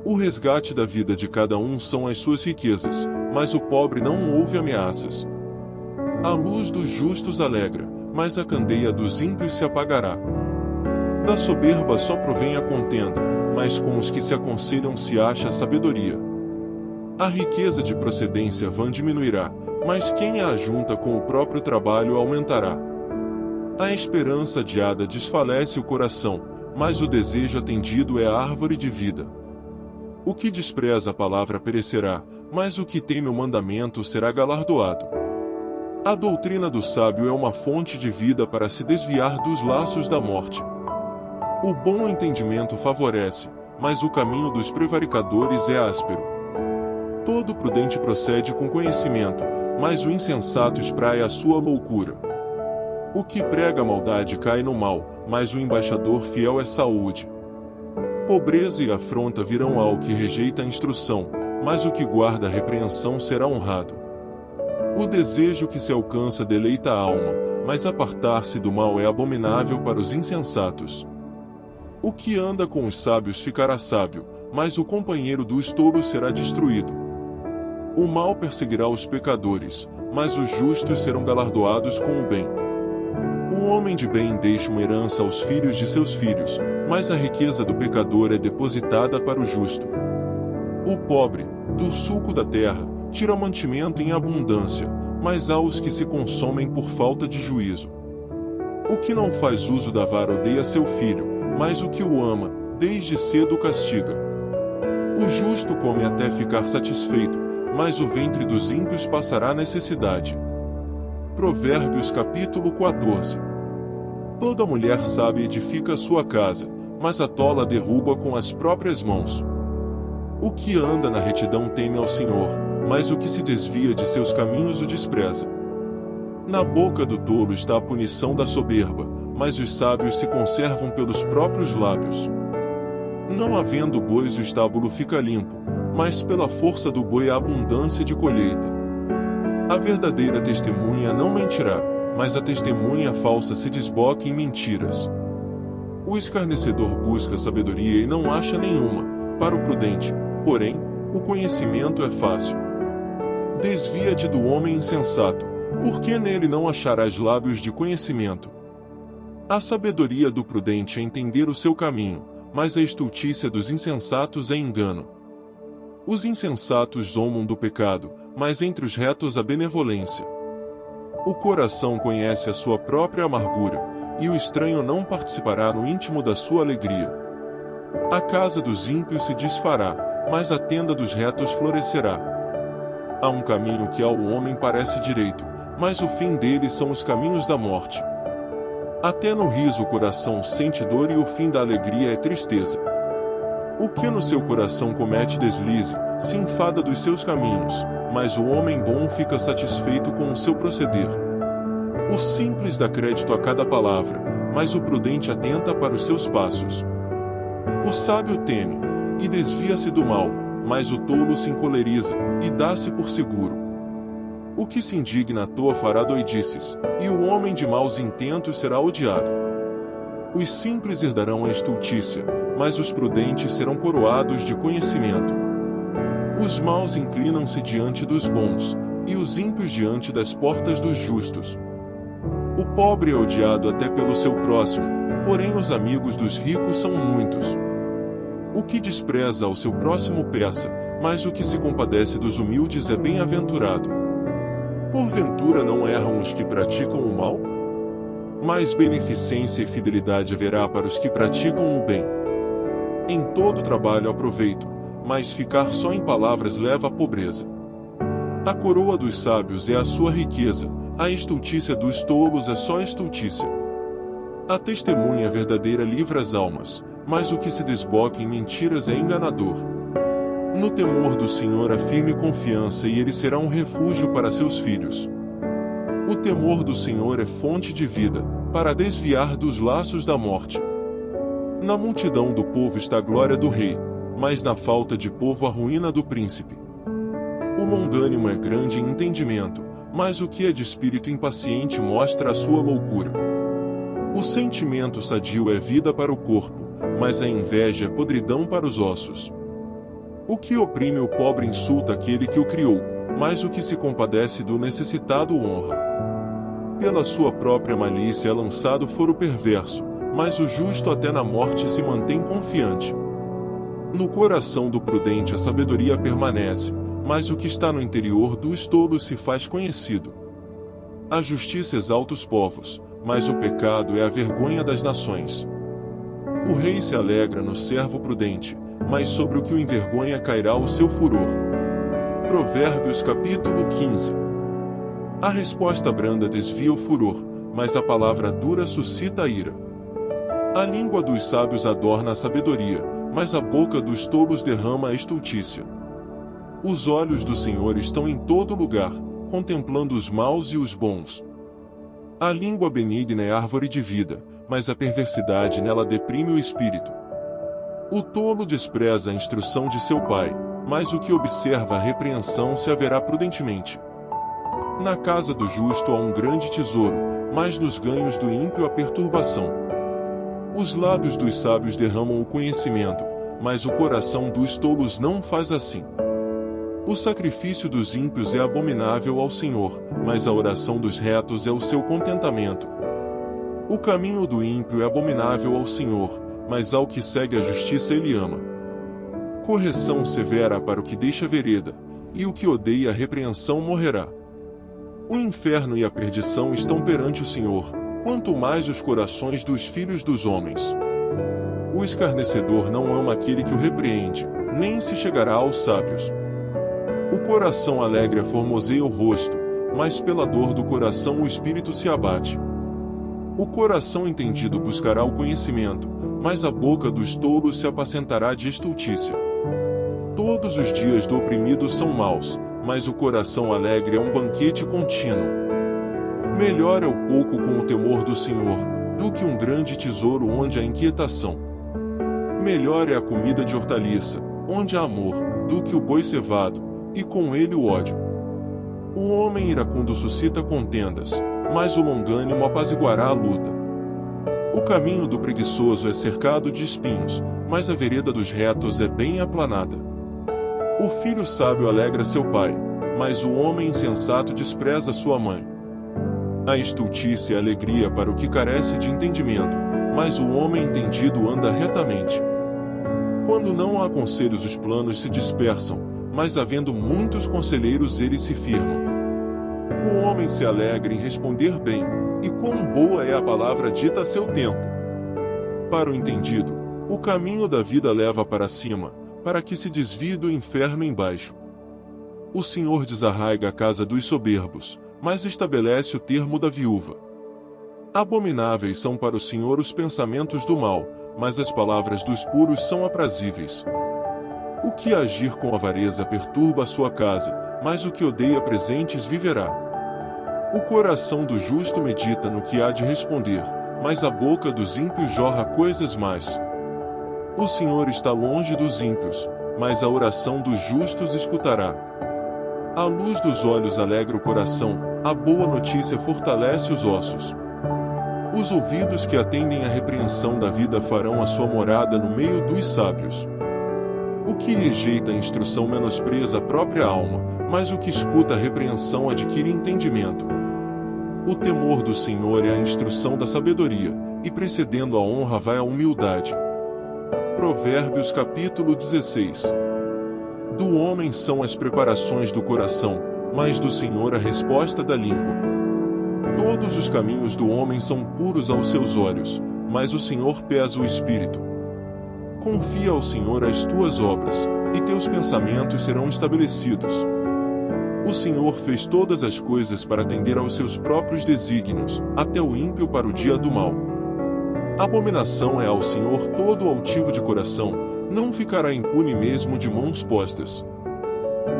O resgate da vida de cada um são as suas riquezas, mas o pobre não ouve ameaças. A luz dos justos alegra, mas a candeia dos ímpios se apagará. Da soberba só provém a contenda, mas com os que se aconselham se acha a sabedoria. A riqueza de procedência vã diminuirá, mas quem a ajunta com o próprio trabalho aumentará. A esperança adiada desfalece o coração, mas o desejo atendido é a árvore de vida. O que despreza a palavra perecerá, mas o que teme o mandamento será galardoado. A doutrina do sábio é uma fonte de vida para se desviar dos laços da morte. O bom entendimento favorece, mas o caminho dos prevaricadores é áspero. Todo prudente procede com conhecimento, mas o insensato espraia a sua loucura. O que prega a maldade cai no mal, mas o embaixador fiel é saúde. Pobreza e afronta virão ao que rejeita a instrução, mas o que guarda a repreensão será honrado. O desejo que se alcança deleita a alma, mas apartar-se do mal é abominável para os insensatos. O que anda com os sábios ficará sábio, mas o companheiro dos tolos será destruído. O mal perseguirá os pecadores, mas os justos serão galardoados com o bem. O homem de bem deixa uma herança aos filhos de seus filhos, mas a riqueza do pecador é depositada para o justo. O pobre, do suco da terra, tira mantimento em abundância, mas há os que se consomem por falta de juízo. O que não faz uso da vara odeia seu filho, mas o que o ama, desde cedo o castiga. O justo come até ficar satisfeito, mas o ventre dos ímpios passará necessidade. Provérbios capítulo 14. Toda mulher sábia edifica a sua casa, mas a tola derruba com as próprias mãos. O que anda na retidão teme ao Senhor, mas o que se desvia de seus caminhos o despreza. Na boca do tolo está a punição da soberba, mas os sábios se conservam pelos próprios lábios. Não havendo bois o estábulo fica limpo, mas pela força do boi há abundância de colheita. A verdadeira testemunha não mentirá, mas a testemunha falsa se desboca em mentiras. O escarnecedor busca sabedoria e não acha nenhuma, para o prudente, porém, o conhecimento é fácil. Desvia-te do homem insensato, porque nele não acharás lábios de conhecimento. A sabedoria do prudente é entender o seu caminho, mas a estultícia dos insensatos é engano. Os insensatos zombam do pecado, mas entre os retos a benevolência. O coração conhece a sua própria amargura, e o estranho não participará no íntimo da sua alegria. A casa dos ímpios se desfará, mas a tenda dos retos florescerá. Há um caminho que ao homem parece direito, mas o fim dele são os caminhos da morte. Até no riso o coração sente dor e o fim da alegria é tristeza. O que no seu coração comete deslize, se enfada dos seus caminhos, mas o homem bom fica satisfeito com o seu proceder. O simples dá crédito a cada palavra, mas o prudente atenta para os seus passos. O sábio teme, e desvia-se do mal, mas o tolo se encoleriza, e dá-se por seguro. O que se indigna à toa fará doidices, e o homem de maus intentos será odiado. Os simples herdarão a estultícia, mas os prudentes serão coroados de conhecimento. Os maus inclinam-se diante dos bons, e os ímpios diante das portas dos justos. O pobre é odiado até pelo seu próximo, porém os amigos dos ricos são muitos. O que despreza ao seu próximo peça, mas o que se compadece dos humildes é bem-aventurado. Porventura não erram os que praticam o mal? Mais beneficência e fidelidade haverá para os que praticam o bem. Em todo trabalho há proveito, mas ficar só em palavras leva à pobreza. A coroa dos sábios é a sua riqueza, a estultícia dos tolos é só estultícia. A testemunha verdadeira livra as almas, mas o que se desboca em mentiras é enganador. No temor do Senhor há firme confiança e ele será um refúgio para seus filhos. O temor do Senhor é fonte de vida, para desviar dos laços da morte. Na multidão do povo está a glória do rei, mas na falta de povo a ruína do príncipe. O longânimo é grande em entendimento, mas o que é de espírito impaciente mostra a sua loucura. O sentimento sadio é vida para o corpo, mas a inveja é podridão para os ossos. O que oprime o pobre insulta aquele que o criou, mas o que se compadece do necessitado o honra. Pela sua própria malícia é lançado foro perverso, mas o justo até na morte se mantém confiante. No coração do prudente a sabedoria permanece, mas o que está no interior dos tolos se faz conhecido. A justiça exalta os povos, mas o pecado é a vergonha das nações. O rei se alegra no servo prudente, mas sobre o que o envergonha cairá o seu furor. Provérbios capítulo 15. A resposta branda desvia o furor, mas a palavra dura suscita a ira. A língua dos sábios adorna a sabedoria, mas a boca dos tolos derrama a estultícia. Os olhos do Senhor estão em todo lugar, contemplando os maus e os bons. A língua benigna é árvore de vida, mas a perversidade nela deprime o espírito. O tolo despreza a instrução de seu pai, mas o que observa a repreensão se haverá prudentemente. Na casa do justo há um grande tesouro, mas nos ganhos do ímpio há perturbação. Os lábios dos sábios derramam o conhecimento, mas o coração dos tolos não faz assim. O sacrifício dos ímpios é abominável ao Senhor, mas a oração dos retos é o seu contentamento. O caminho do ímpio é abominável ao Senhor, mas ao que segue a justiça ele ama. Correção severa para o que deixa vereda, e o que odeia a repreensão morrerá. O inferno e a perdição estão perante o Senhor, quanto mais os corações dos filhos dos homens. O escarnecedor não ama aquele que o repreende, nem se chegará aos sábios. O coração alegre formoseia o rosto, mas pela dor do coração o espírito se abate. O coração entendido buscará o conhecimento, mas a boca dos tolos se apacentará de estultícia. Todos os dias do oprimido são maus, mas o coração alegre é um banquete contínuo. Melhor é o pouco com o temor do Senhor, do que um grande tesouro onde há inquietação. Melhor é a comida de hortaliça, onde há amor, do que o boi cevado, e com ele o ódio. O homem iracundo suscita contendas, mas o longânimo apaziguará a luta. O caminho do preguiçoso é cercado de espinhos, mas a vereda dos retos é bem aplanada. O filho sábio alegra seu pai, mas o homem insensato despreza sua mãe. A estultícia é alegria para o que carece de entendimento, mas o homem entendido anda retamente. Quando não há conselhos os planos se dispersam, mas havendo muitos conselheiros eles se firmam. O homem se alegra em responder bem, e quão boa é a palavra dita a seu tempo. Para o entendido, o caminho da vida leva para cima, para que se desvie do inferno embaixo. O Senhor desarraiga a casa dos soberbos, mas estabelece o termo da viúva. Abomináveis são para o Senhor os pensamentos do mal, mas as palavras dos puros são aprazíveis. O que agir com avareza perturba a sua casa, mas o que odeia presentes viverá. O coração do justo medita no que há de responder, mas a boca dos ímpios jorra coisas más. O Senhor está longe dos ímpios, mas a oração dos justos escutará. A luz dos olhos alegra o coração, a boa notícia fortalece os ossos. Os ouvidos que atendem à repreensão da vida farão a sua morada no meio dos sábios. O que rejeita a instrução menospreza a própria alma, mas o que escuta a repreensão adquire entendimento. O temor do Senhor é a instrução da sabedoria, e precedendo a honra vai a humildade. Provérbios capítulo 16. Do homem são as preparações do coração, mas do Senhor a resposta da língua. Todos os caminhos do homem são puros aos seus olhos, mas o Senhor pesa o espírito. Confia ao Senhor as tuas obras, e teus pensamentos serão estabelecidos. O Senhor fez todas as coisas para atender aos seus próprios desígnios, até o ímpio para o dia do mal. Abominação é ao Senhor todo altivo de coração, não ficará impune mesmo de mãos postas.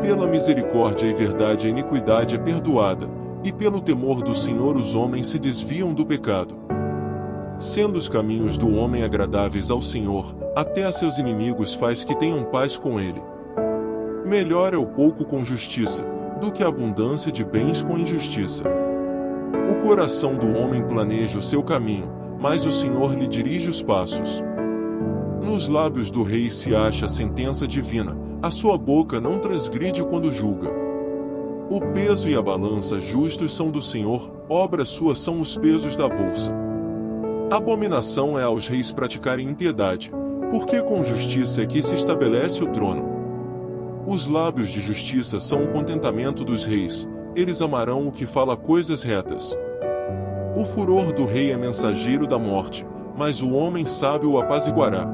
Pela misericórdia e verdade a iniquidade é perdoada, e pelo temor do Senhor os homens se desviam do pecado. Sendo os caminhos do homem agradáveis ao Senhor, até a seus inimigos faz que tenham paz com ele. Melhor é o pouco com justiça, do que a abundância de bens com injustiça. O coração do homem planeja o seu caminho, mas o Senhor lhe dirige os passos. Nos lábios do rei se acha a sentença divina, a sua boca não transgride quando julga. O peso e a balança justos são do Senhor, obras suas são os pesos da bolsa. Abominação é aos reis praticarem impiedade, porque com justiça é que se estabelece o trono. Os lábios de justiça são o contentamento dos reis, eles amarão o que fala coisas retas. O furor do rei é mensageiro da morte, mas o homem sábio o apaziguará.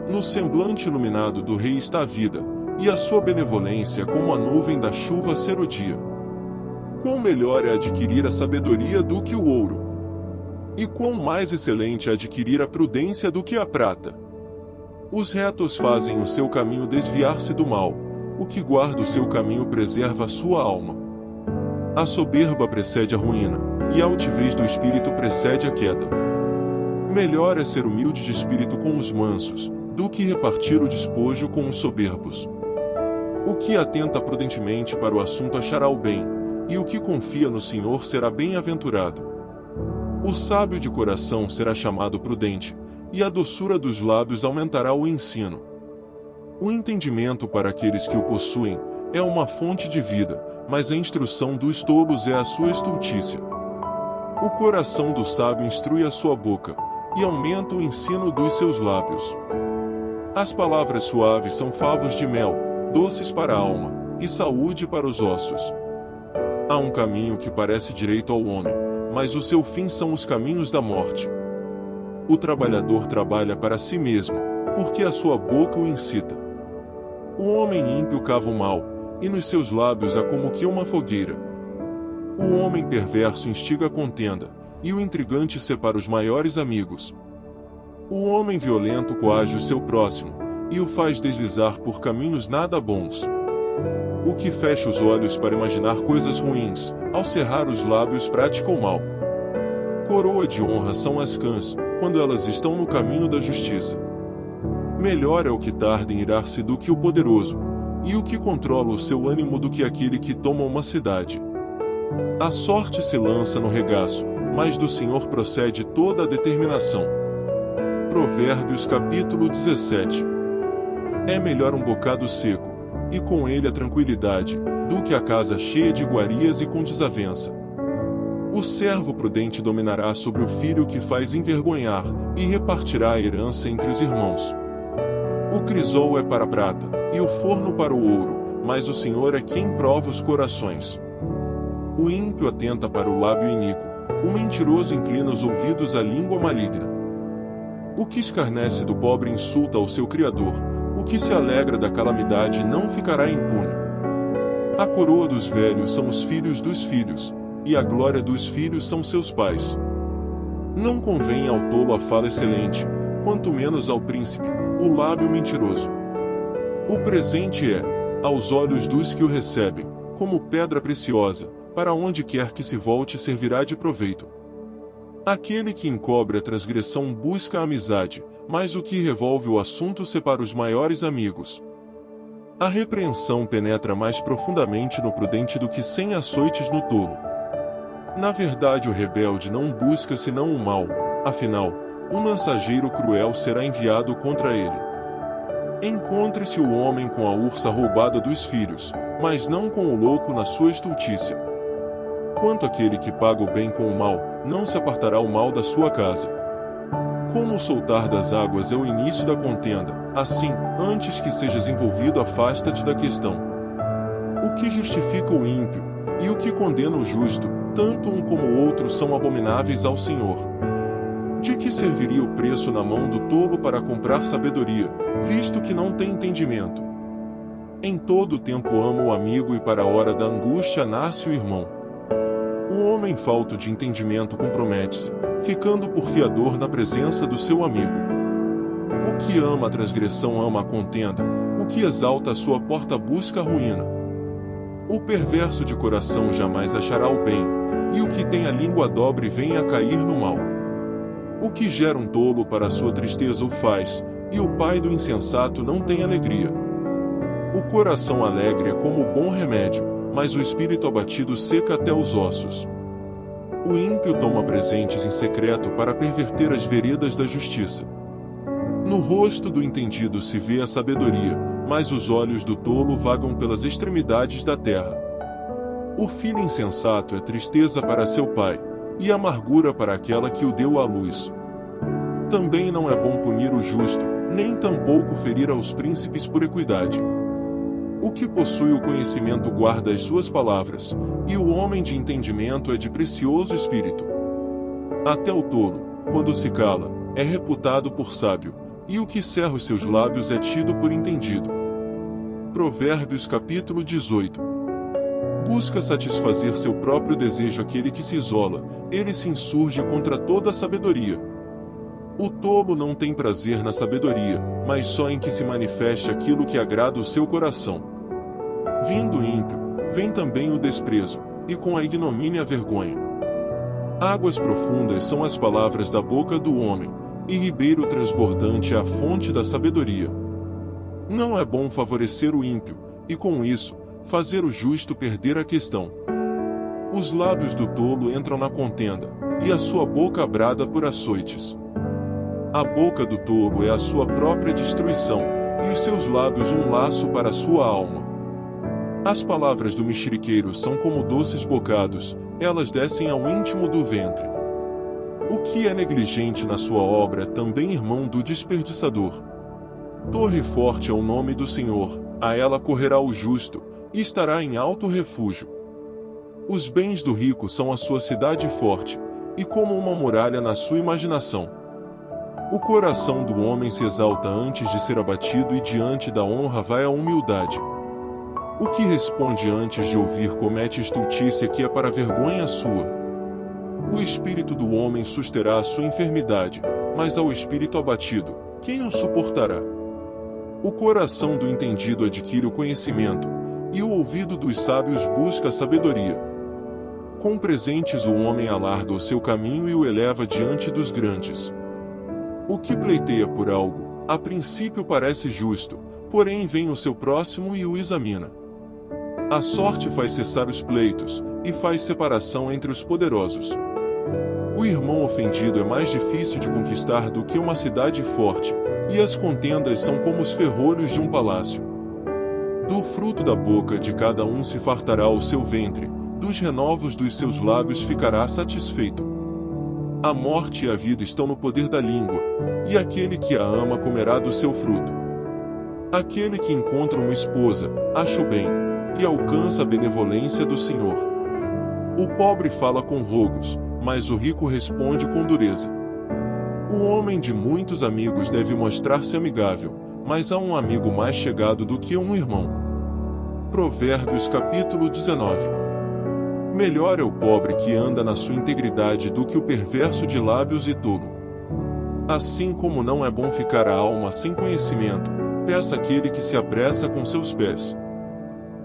No semblante iluminado do rei está a vida, e a sua benevolência como a nuvem da chuva ser o dia. Quão melhor é adquirir a sabedoria do que o ouro, e quão mais excelente é adquirir a prudência do que a prata. Os retos fazem o seu caminho desviar-se do mal, o que guarda o seu caminho preserva a sua alma. A soberba precede a ruína, e a altivez do espírito precede a queda. Melhor é ser humilde de espírito com os mansos, do que repartir o despojo com os soberbos. O que atenta prudentemente para o assunto achará o bem, e o que confia no Senhor será bem-aventurado. O sábio de coração será chamado prudente, e a doçura dos lábios aumentará o ensino. O entendimento para aqueles que o possuem é uma fonte de vida, mas a instrução dos tolos é a sua estultícia. O coração do sábio instrui a sua boca, e aumenta o ensino dos seus lábios. As palavras suaves são favos de mel, doces para a alma, e saúde para os ossos. Há um caminho que parece direito ao homem, mas o seu fim são os caminhos da morte. O trabalhador trabalha para si mesmo, porque a sua boca o incita. O homem ímpio cava o mal, e nos seus lábios há como que uma fogueira. O homem perverso instiga a contenda, e o intrigante separa os maiores amigos. O homem violento coage o seu próximo, e o faz deslizar por caminhos nada bons. O que fecha os olhos para imaginar coisas ruins, ao cerrar os lábios pratica o mal. Coroa de honra são as cãs, quando elas estão no caminho da justiça. Melhor é o que tarda em irar-se do que o poderoso, e o que controla o seu ânimo do que aquele que toma uma cidade. A sorte se lança no regaço, mas do Senhor procede toda a determinação. Provérbios capítulo 17. É melhor um bocado seco, e com ele a tranquilidade, do que a casa cheia de iguarias e com desavença. O servo prudente dominará sobre o filho que faz envergonhar, e repartirá a herança entre os irmãos. O crisol é para a prata, e o forno para o ouro, mas o Senhor é quem prova os corações. O ímpio atenta para o lábio iníquo, o mentiroso inclina os ouvidos à língua maligna. O que escarnece do pobre insulta ao seu Criador, O que se alegra da calamidade não ficará impune. A coroa dos velhos são os filhos dos filhos, e a glória dos filhos são seus pais. Não convém ao tolo a fala excelente, quanto menos ao príncipe, o lábio mentiroso. O presente é, aos olhos dos que o recebem, como pedra preciosa, para onde quer que se volte servirá de proveito. Aquele que encobre a transgressão busca a amizade, mas o que revolve o assunto separa os maiores amigos. A repreensão penetra mais profundamente no prudente do que 100 açoites no tolo. Na verdade, o rebelde não busca senão o mal, afinal, um mensageiro cruel será enviado contra ele. Encontre-se o homem com a ursa roubada dos filhos, mas não com o louco na sua estultícia. Quanto àquele que paga o bem com o mal, não se apartará o mal da sua casa. Como o soltar das águas é o início da contenda, assim, antes que sejas envolvido, afasta-te da questão. O que justifica o ímpio, e o que condena o justo, tanto um como o outro são abomináveis ao Senhor. De que serviria o preço na mão do tolo para comprar sabedoria, visto que não tem entendimento? Em todo o tempo ama o amigo e para a hora da angústia nasce o irmão. O homem falto de entendimento compromete-se, ficando por fiador na presença do seu amigo. O que ama a transgressão ama a contenda, o que exalta a sua porta busca a ruína. O perverso de coração jamais achará o bem, e o que tem a língua dobre vem a cair no mal. O que gera um tolo para a sua tristeza o faz, e o pai do insensato não tem alegria. O coração alegre é como o bom remédio, mas o espírito abatido seca até os ossos. O ímpio toma presentes em secreto para perverter as veredas da justiça. No rosto do entendido se vê a sabedoria, mas os olhos do tolo vagam pelas extremidades da terra. O filho insensato é tristeza para seu pai, e amargura para aquela que o deu à luz. Também não é bom punir o justo, nem tampouco ferir aos príncipes por equidade. O que possui o conhecimento guarda as suas palavras, e o homem de entendimento é de precioso espírito. Até o tolo, quando se cala, é reputado por sábio, e o que cerra os seus lábios é tido por entendido. Provérbios capítulo 18. Busca satisfazer seu próprio desejo aquele que se isola, ele se insurge contra toda a sabedoria. O tolo não tem prazer na sabedoria, mas só em que se manifeste aquilo que agrada o seu coração. Vindo o ímpio, vem também o desprezo, e com a ignomínia a vergonha. Águas profundas são as palavras da boca do homem, e ribeiro transbordante é a fonte da sabedoria. Não é bom favorecer o ímpio, e com isso, fazer o justo perder a questão. Os lábios do tolo entram na contenda, e a sua boca brada por açoites. A boca do tolo é a sua própria destruição, e os seus lábios um laço para a sua alma. As palavras do mexeriqueiro são como doces bocados, elas descem ao íntimo do ventre. O que é negligente na sua obra é também irmão do desperdiçador. Torre forte é o nome do Senhor, a ela correrá o justo, e estará em alto refúgio. Os bens do rico são a sua cidade forte, e como uma muralha na sua imaginação. O coração do homem se exalta antes de ser abatido e diante da honra vai a humildade. O que responde antes de ouvir comete estultícia que é para vergonha sua. O espírito do homem susterá a sua enfermidade, mas ao espírito abatido, quem o suportará? O coração do entendido adquire o conhecimento, e o ouvido dos sábios busca a sabedoria. Com presentes o homem alarga o seu caminho e o eleva diante dos grandes. O que pleiteia por algo, a princípio parece justo, porém vem o seu próximo e o examina. A sorte faz cessar os pleitos, e faz separação entre os poderosos. O irmão ofendido é mais difícil de conquistar do que uma cidade forte, e as contendas são como os ferrolhos de um palácio. Do fruto da boca de cada um se fartará o seu ventre, dos renovos dos seus lábios ficará satisfeito. A morte e a vida estão no poder da língua, e aquele que a ama comerá do seu fruto. Aquele que encontra uma esposa, acha o bem, e alcança a benevolência do Senhor. O pobre fala com rogos, mas o rico responde com dureza. O homem de muitos amigos deve mostrar-se amigável, mas há um amigo mais chegado do que um irmão. Provérbios capítulo 19. Melhor é o pobre que anda na sua integridade do que o perverso de lábios e tolo. Assim como não é bom ficar a alma sem conhecimento, peça aquele que se apressa com seus pés.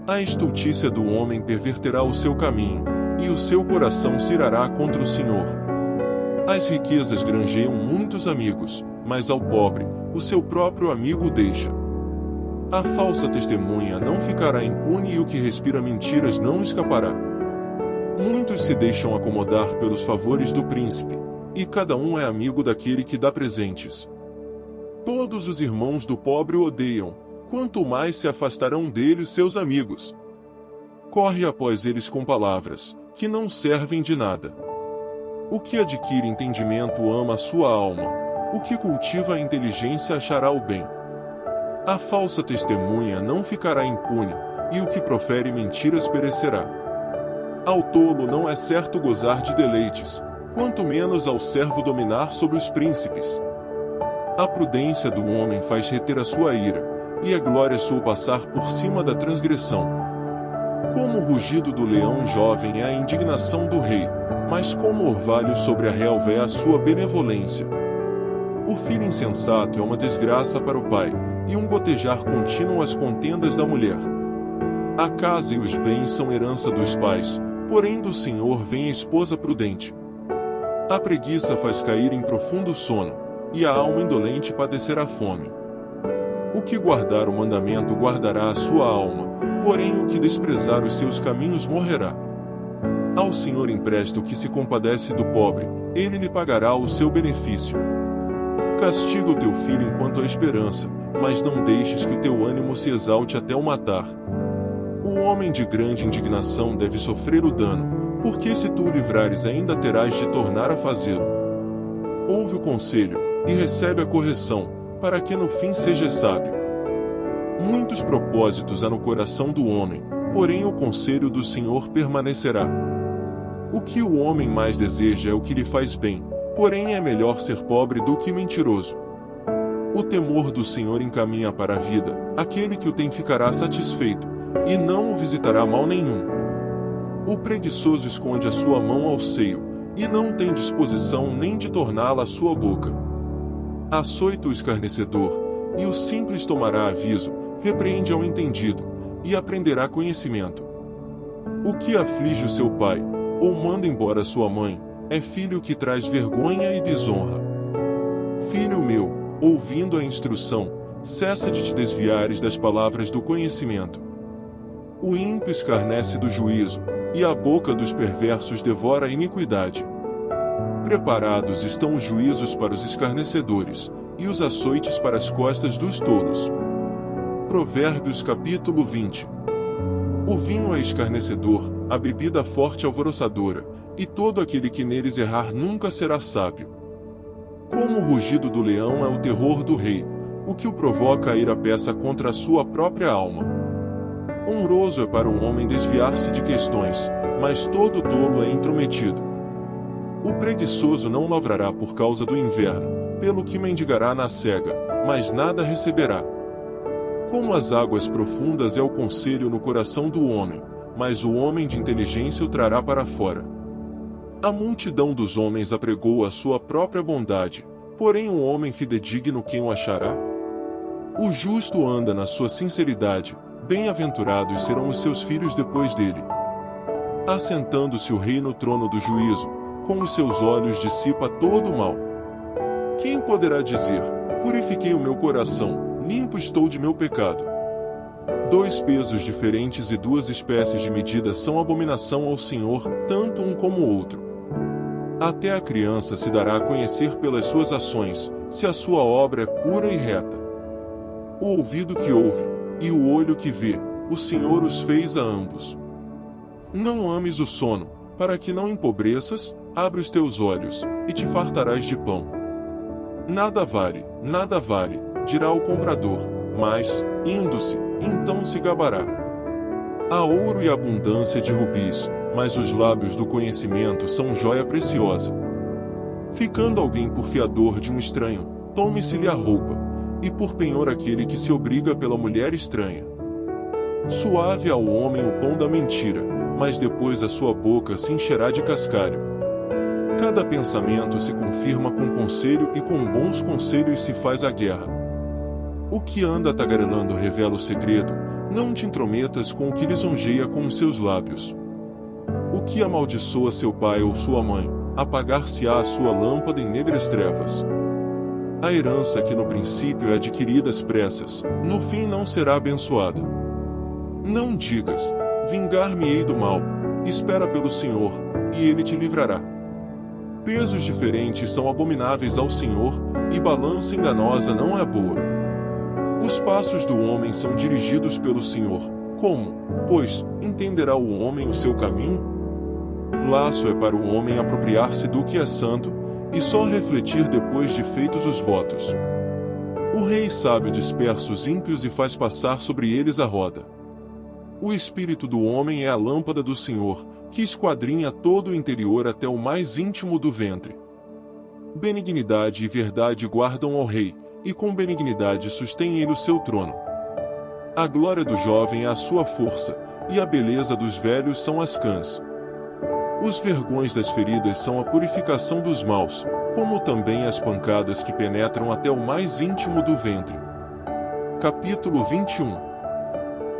A estultícia do homem perverterá o seu caminho, e o seu coração se irará contra o Senhor. As riquezas granjeiam muitos amigos, mas ao pobre, o seu próprio amigo deixa. A falsa testemunha não ficará impune e o que respira mentiras não escapará. Muitos se deixam acomodar pelos favores do príncipe, e cada um é amigo daquele que dá presentes. Todos os irmãos do pobre o odeiam, quanto mais se afastarão dele os seus amigos. Corre após eles com palavras, que não servem de nada. O que adquire entendimento ama a sua alma, o que cultiva a inteligência achará o bem. A falsa testemunha não ficará impune, e o que profere mentiras perecerá. Ao tolo não é certo gozar de deleites, quanto menos ao servo dominar sobre os príncipes. A prudência do homem faz reter a sua ira, e a glória sua passar por cima da transgressão. Como o rugido do leão jovem é a indignação do rei, mas como o orvalho sobre a relva é a sua benevolência. O filho insensato é uma desgraça para o pai, e um gotejar contínuo as contendas da mulher. A casa e os bens são herança dos pais, porém do Senhor vem a esposa prudente. A preguiça faz cair em profundo sono, e a alma indolente padecerá fome. O que guardar o mandamento guardará a sua alma, porém o que desprezar os seus caminhos morrerá. Ao Senhor empresta o que se compadece do pobre, ele lhe pagará o seu benefício. Castiga o teu filho enquanto há esperança, mas não deixes que o teu ânimo se exalte até o matar. O homem de grande indignação deve sofrer o dano, porque se tu o livrares ainda terás de tornar a fazê-lo. Ouve o conselho, e recebe a correção, para que no fim sejas sábio. Muitos propósitos há no coração do homem, porém o conselho do Senhor permanecerá. O que o homem mais deseja é o que lhe faz bem, porém é melhor ser pobre do que mentiroso. O temor do Senhor encaminha para a vida, aquele que o tem ficará satisfeito, e não o visitará mal nenhum. O preguiçoso esconde a sua mão ao seio, e não tem disposição nem de torná-la à sua boca. Açoita o escarnecedor, e o simples tomará aviso, repreende ao entendido, e aprenderá conhecimento. O que aflige o seu pai, ou manda embora sua mãe, é filho que traz vergonha e desonra. Filho meu, ouvindo a instrução, cessa de te desviares das palavras do conhecimento. O ímpio escarnece do juízo, e a boca dos perversos devora a iniquidade. Preparados estão os juízos para os escarnecedores, e os açoites para as costas dos tolos. Provérbios capítulo 20. O vinho é escarnecedor, a bebida forte alvoroçadora, e todo aquele que neles errar nunca será sábio. Como o rugido do leão é o terror do rei, o que o provoca a ir a peça contra a sua própria alma. Honroso é para o homem desviar-se de questões, mas todo tolo é intrometido. O preguiçoso não lavrará por causa do inverno, pelo que mendigará na cega, mas nada receberá. Como as águas profundas é o conselho no coração do homem, mas o homem de inteligência o trará para fora. A multidão dos homens apregou a sua própria bondade, porém um homem fidedigno quem o achará? O justo anda na sua sinceridade, bem-aventurados serão os seus filhos depois dele. Assentando-se o rei no trono do juízo, com os seus olhos dissipa todo o mal. Quem poderá dizer, purifiquei o meu coração, limpo estou de meu pecado? Dois pesos diferentes e duas espécies de medida são abominação ao Senhor, tanto um como o outro. Até a criança se dará a conhecer pelas suas ações, se a sua obra é pura e reta. O ouvido que ouve, e o olho que vê, o Senhor os fez a ambos. Não ames o sono, para que não empobreças, abre os teus olhos, e te fartarás de pão. Nada vale, dirá o comprador, mas, indo-se, então se gabará. Há ouro e abundância de rubis, mas os lábios do conhecimento são joia preciosa. Ficando alguém por fiador de um estranho, tome-se-lhe a roupa, e por penhor aquele que se obriga pela mulher estranha. Suave ao homem o pão da mentira, mas depois a sua boca se encherá de cascalho. Cada pensamento se confirma com conselho e com bons conselhos se faz a guerra. O que anda tagarelando revela o segredo, não te intrometas com o que lisonjeia com os seus lábios. O que amaldiçoa seu pai ou sua mãe, apagar-se-á a sua lâmpada em negras trevas. A herança que no princípio é adquirida às pressas, no fim não será abençoada. Não digas, vingar-me-ei do mal, espera pelo Senhor, e ele te livrará. Pesos diferentes são abomináveis ao Senhor, e balança enganosa não é boa. Os passos do homem são dirigidos pelo Senhor. Como, pois, entenderá o homem o seu caminho? Laço é para o homem apropriar-se do que é santo, e só refletir depois de feitos os votos. O rei sábio dispersa os ímpios e faz passar sobre eles a roda. O espírito do homem é a lâmpada do Senhor, que esquadrinha todo o interior até o mais íntimo do ventre. Benignidade e verdade guardam ao rei, e com benignidade sustém ele o seu trono. A glória do jovem é a sua força, e a beleza dos velhos são as cãs. Os vergões das feridas são a purificação dos maus, como também as pancadas que penetram até o mais íntimo do ventre. Capítulo 21.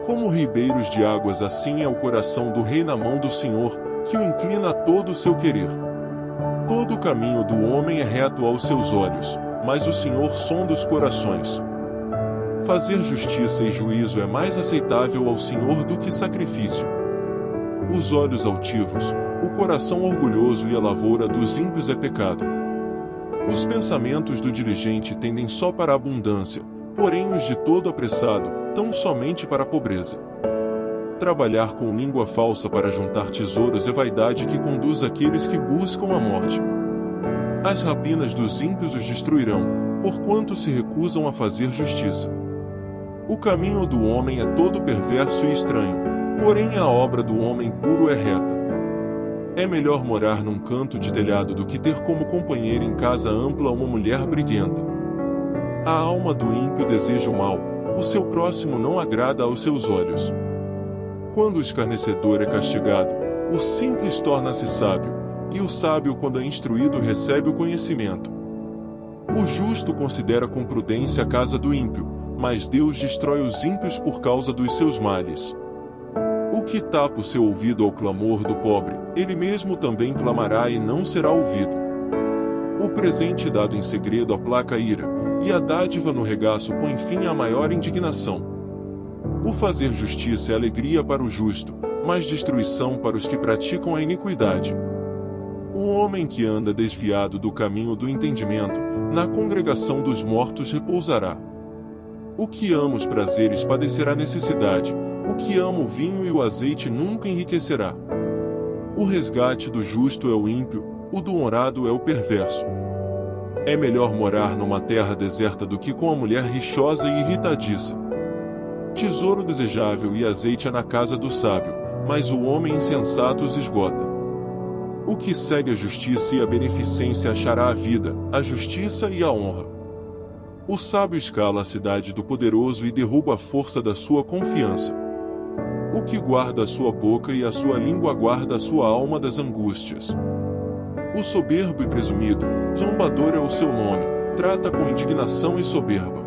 Como ribeiros de águas, assim é o coração do rei na mão do Senhor, que o inclina a todo o seu querer. Todo o caminho do homem é reto aos seus olhos, mas o Senhor sonda os corações. Fazer justiça e juízo é mais aceitável ao Senhor do que sacrifício. Os olhos altivos, o coração orgulhoso e a lavoura dos ímpios é pecado. Os pensamentos do diligente tendem só para a abundância, porém os de todo apressado, tão somente para a pobreza. Trabalhar com língua falsa para juntar tesouros é vaidade que conduz aqueles que buscam a morte. As rapinas dos ímpios os destruirão, porquanto se recusam a fazer justiça. O caminho do homem é todo perverso e estranho, porém a obra do homem puro é reta. É melhor morar num canto de telhado do que ter como companheira em casa ampla uma mulher briguenta. A alma do ímpio deseja o mal, o seu próximo não agrada aos seus olhos. Quando o escarnecedor é castigado, o simples torna-se sábio, e o sábio, quando é instruído, recebe o conhecimento. O justo considera com prudência a casa do ímpio, mas Deus destrói os ímpios por causa dos seus males. O que tapa o seu ouvido ao clamor do pobre, ele mesmo também clamará e não será ouvido. O presente dado em segredo aplaca a ira, e a dádiva no regaço põe fim à maior indignação. O fazer justiça é alegria para o justo, mas destruição para os que praticam a iniquidade. O homem que anda desviado do caminho do entendimento, na congregação dos mortos repousará. O que ama os prazeres padecerá necessidade, o que ama o vinho e o azeite nunca enriquecerá. O resgate do justo é o ímpio, o do honrado é o perverso. É melhor morar numa terra deserta do que com a mulher rixosa e irritadiça. Tesouro desejável e azeite é na casa do sábio, mas o homem insensato os esgota. O que segue a justiça e a beneficência achará a vida, a justiça e a honra. O sábio escala a cidade do poderoso e derruba a força da sua confiança. O que guarda a sua boca e a sua língua guarda a sua alma das angústias. O soberbo e presumido, zombador é o seu nome, trata com indignação e soberba.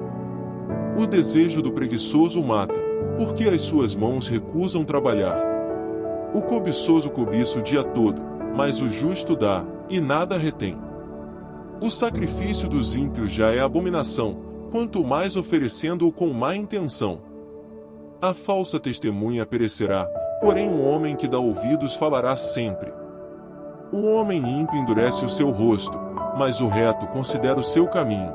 O desejo do preguiçoso mata, porque as suas mãos recusam trabalhar. O cobiçoso cobiça o dia todo, mas o justo dá, e nada retém. O sacrifício dos ímpios já é abominação, quanto mais oferecendo-o com má intenção. A falsa testemunha perecerá, porém o homem que dá ouvidos falará sempre. O homem ímpio endurece o seu rosto, mas o reto considera o seu caminho.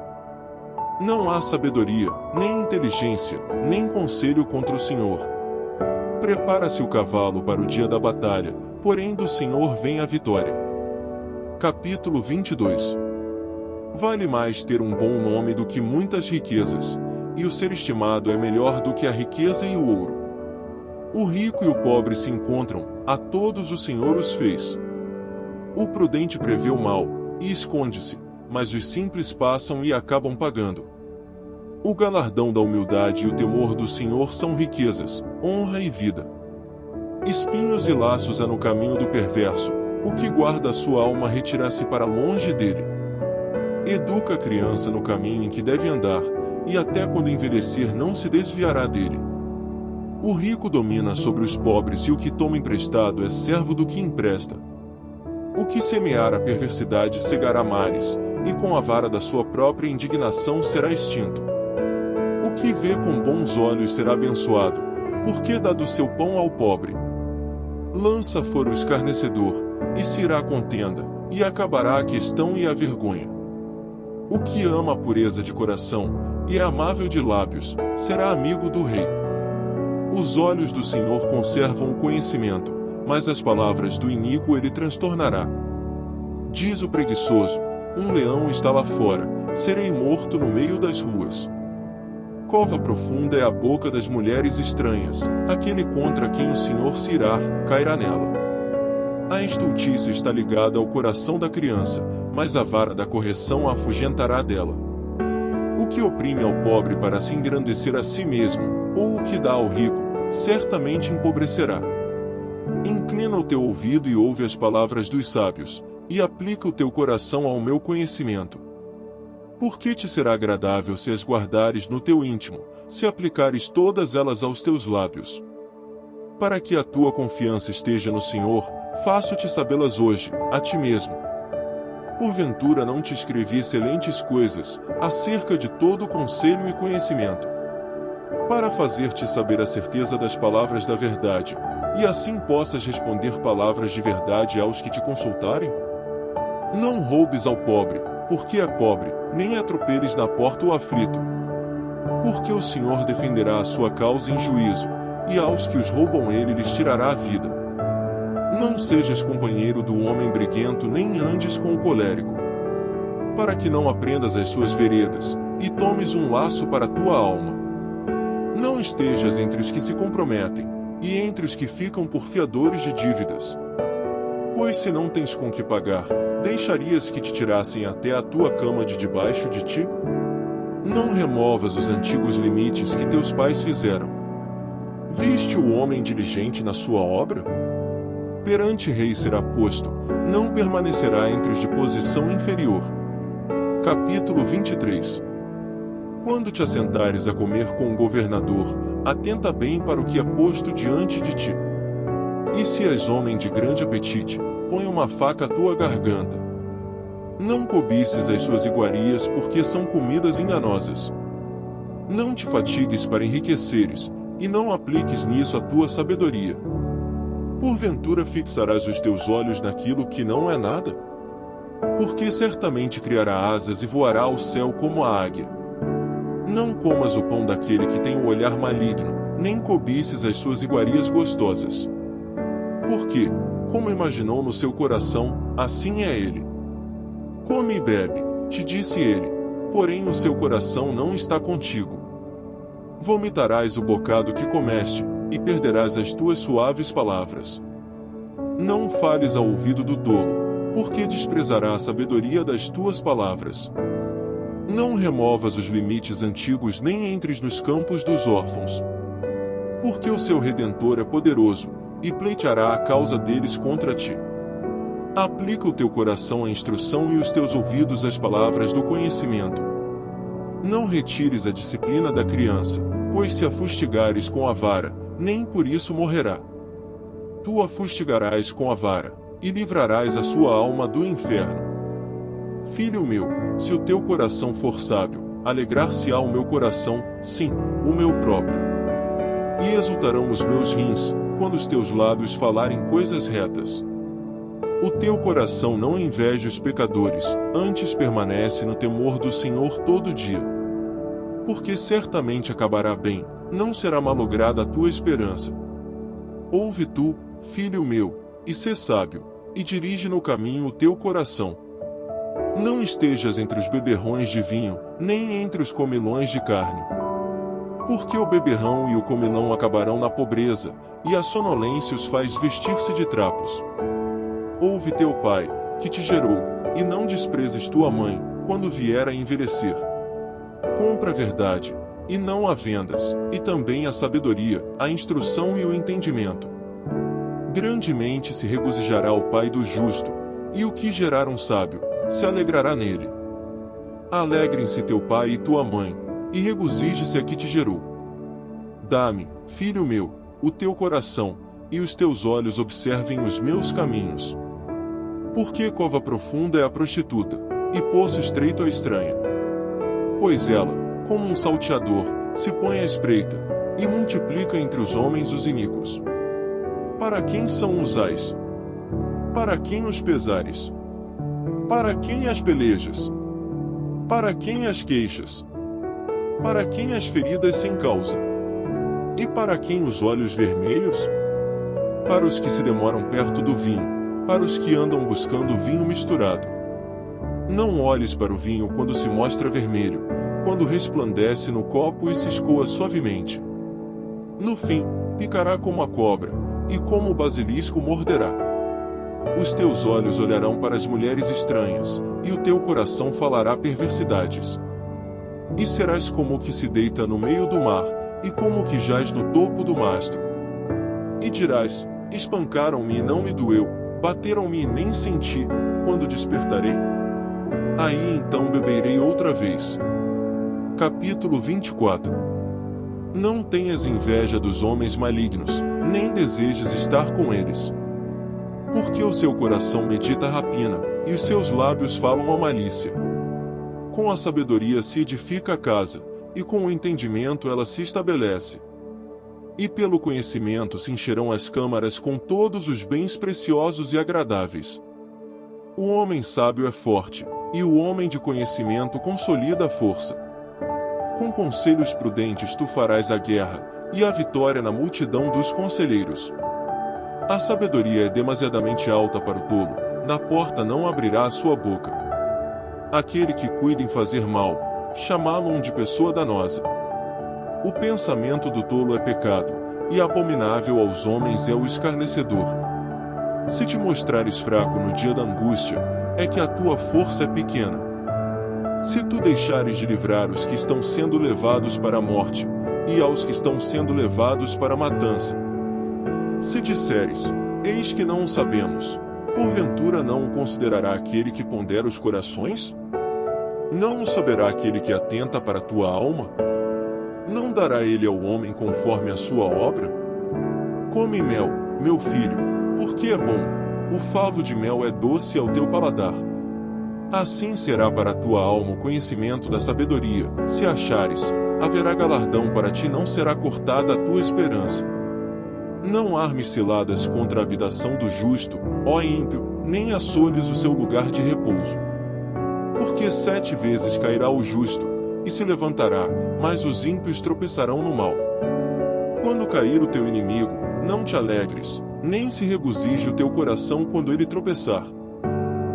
Não há sabedoria, nem inteligência, nem conselho contra o Senhor. Prepara-se o cavalo para o dia da batalha, porém do Senhor vem a vitória. Capítulo 22. Vale mais ter um bom nome do que muitas riquezas, e o ser estimado é melhor do que a riqueza e o ouro. O rico e o pobre se encontram, a todos o Senhor os fez. O prudente prevê o mal, e esconde-se, mas os simples passam e acabam pagando. O galardão da humildade e o temor do Senhor são riquezas, honra e vida. Espinhos e laços há no caminho do perverso, o que guarda a sua alma retira-se para longe dele. Educa a criança no caminho em que deve andar, e até quando envelhecer não se desviará dele. O rico domina sobre os pobres e o que toma emprestado é servo do que empresta. O que semear a perversidade cegará mares, e com a vara da sua própria indignação será extinto. O que vê com bons olhos será abençoado, porque dá do seu pão ao pobre. Lança fora o escarnecedor, e se irá a contenda, e acabará a questão e a vergonha. O que ama a pureza de coração, e é amável de lábios, será amigo do rei. Os olhos do Senhor conservam o conhecimento, mas as palavras do iníquo ele transtornará. Diz o preguiçoso: um leão está lá fora, serei morto no meio das ruas. Cova profunda é a boca das mulheres estranhas, aquele contra quem o Senhor se irá, cairá nela. A estultícia está ligada ao coração da criança, mas a vara da correção a afugentará dela. O que oprime ao pobre para se engrandecer a si mesmo, ou o que dá ao rico, certamente empobrecerá. Inclina o teu ouvido e ouve as palavras dos sábios, e aplica o teu coração ao meu conhecimento. Porque te será agradável se as guardares no teu íntimo, se aplicares todas elas aos teus lábios. Para que a tua confiança esteja no Senhor, faço-te sabê-las hoje, a ti mesmo. Porventura não te escrevi excelentes coisas, acerca de todo conselho e conhecimento, para fazer-te saber a certeza das palavras da verdade, e assim possas responder palavras de verdade aos que te consultarem? Não roubes ao pobre, porque é pobre, nem atropeles na porta o aflito. Porque o Senhor defenderá a sua causa em juízo, e aos que os roubam ele lhes tirará a vida. Não sejas companheiro do homem briguento, nem andes com o colérico, para que não aprendas as suas veredas, e tomes um laço para a tua alma. Não estejas entre os que se comprometem, e entre os que ficam por fiadores de dívidas. Pois se não tens com que pagar, deixarias que te tirassem até a tua cama de debaixo de ti? Não removas os antigos limites que teus pais fizeram. Viste o homem diligente na sua obra? Perante rei será posto, não permanecerá entre os de posição inferior. Capítulo 23. Quando te assentares a comer com o governador, atenta bem para o que é posto diante de ti. E se és homem de grande apetite, põe uma faca à tua garganta. Não cobices as suas iguarias, porque são comidas enganosas. Não te fatigues para enriqueceres, e não apliques nisso a tua sabedoria. Porventura fixarás os teus olhos naquilo que não é nada? Porque certamente criará asas e voará ao céu como a águia. Não comas o pão daquele que tem o olhar maligno, nem cobices as suas iguarias gostosas. Porque, como imaginou no seu coração, assim é ele. Come e bebe, te disse ele, porém no seu coração não está contigo. Vomitarás o bocado que comeste, e perderás as tuas suaves palavras. Não fales ao ouvido do tolo, porque desprezará a sabedoria das tuas palavras. Não removas os limites antigos nem entres nos campos dos órfãos. Porque o seu Redentor é poderoso, e pleiteará a causa deles contra ti. Aplica o teu coração à instrução e os teus ouvidos às palavras do conhecimento. Não retires a disciplina da criança, pois se a fustigares com a vara, nem por isso morrerá. Tu a fustigarás com a vara, e livrarás a sua alma do inferno. Filho meu, se o teu coração for sábio, alegrar-se-á o meu coração, sim, o meu próprio. E exultarão os meus rins, quando os teus lábios falarem coisas retas. O teu coração não inveja os pecadores, antes permanece no temor do Senhor todo dia. Porque certamente acabará bem, não será malograda a tua esperança. Ouve tu, filho meu, e sê sábio, e dirige no caminho o teu coração. Não estejas entre os beberrões de vinho, nem entre os comilões de carne. Porque o beberrão e o comilão acabarão na pobreza, e a sonolência os faz vestir-se de trapos. Ouve teu pai, que te gerou, e não desprezes tua mãe, quando vier a envelhecer. compra a verdade, e não há vendas, e também a sabedoria, a instrução e o entendimento. Grandemente se regozijará o pai do justo, e o que gerar um sábio, se alegrará nele. Alegrem-se teu pai e tua mãe, e regozije-se a que te gerou. Dá-me, filho meu, o teu coração, e os teus olhos observem os meus caminhos. Porque cova profunda é a prostituta, e poço estreito a estranha. Pois ela, como um salteador, se põe à espreita, e multiplica entre os homens os iníquos. Para quem são os ais? Para quem os pesares? Para quem as pelejas? Para quem as queixas? Para quem as feridas sem causa? E para quem os olhos vermelhos? Para os que se demoram perto do vinho, para os que andam buscando vinho misturado. Não olhes para o vinho quando se mostra vermelho, quando resplandece no copo e se escoa suavemente. No fim, picará como a cobra, e como o basilisco morderá. Os teus olhos olharão para as mulheres estranhas, e o teu coração falará perversidades. E serás como o que se deita no meio do mar, e como o que jaz no topo do mastro. E dirás, espancaram-me e não me doeu, bateram-me e nem senti, quando despertarei? Aí então beberei outra vez. Capítulo 24. Não tenhas inveja dos homens malignos, nem desejes estar com eles. Porque o seu coração medita a rapina, e os seus lábios falam a malícia. Com a sabedoria se edifica a casa, e com o entendimento ela se estabelece. E pelo conhecimento se encherão as câmaras com todos os bens preciosos e agradáveis. O homem sábio é forte, e o homem de conhecimento consolida a força. Com conselhos prudentes tu farás a guerra, e a vitória na multidão dos conselheiros. A sabedoria é demasiadamente alta para o tolo, na porta não abrirá a sua boca. Aquele que cuida em fazer mal, chamá-lo de pessoa danosa. O pensamento do tolo é pecado, e abominável aos homens é o escarnecedor. Se te mostrares fraco no dia da angústia, é que a tua força é pequena. Se tu deixares de livrar os que estão sendo levados para a morte, e aos que estão sendo levados para a matança. Se disseres, eis que não o sabemos, porventura não o considerará aquele que pondera os corações? Não o saberá aquele que atenta para a tua alma? Não dará ele ao homem conforme a sua obra? Come mel, meu filho, porque é bom, o favo de mel é doce ao teu paladar. Assim será para a tua alma o conhecimento da sabedoria, se achares, haverá galardão para ti, não será cortada a tua esperança. Não armes ciladas contra a habitação do justo, ó ímpio, nem assoles o seu lugar de repouso. Porque 7 vezes cairá o justo, e se levantará, mas os ímpios tropeçarão no mal. Quando cair o teu inimigo, não te alegres, nem se regozije o teu coração quando ele tropeçar.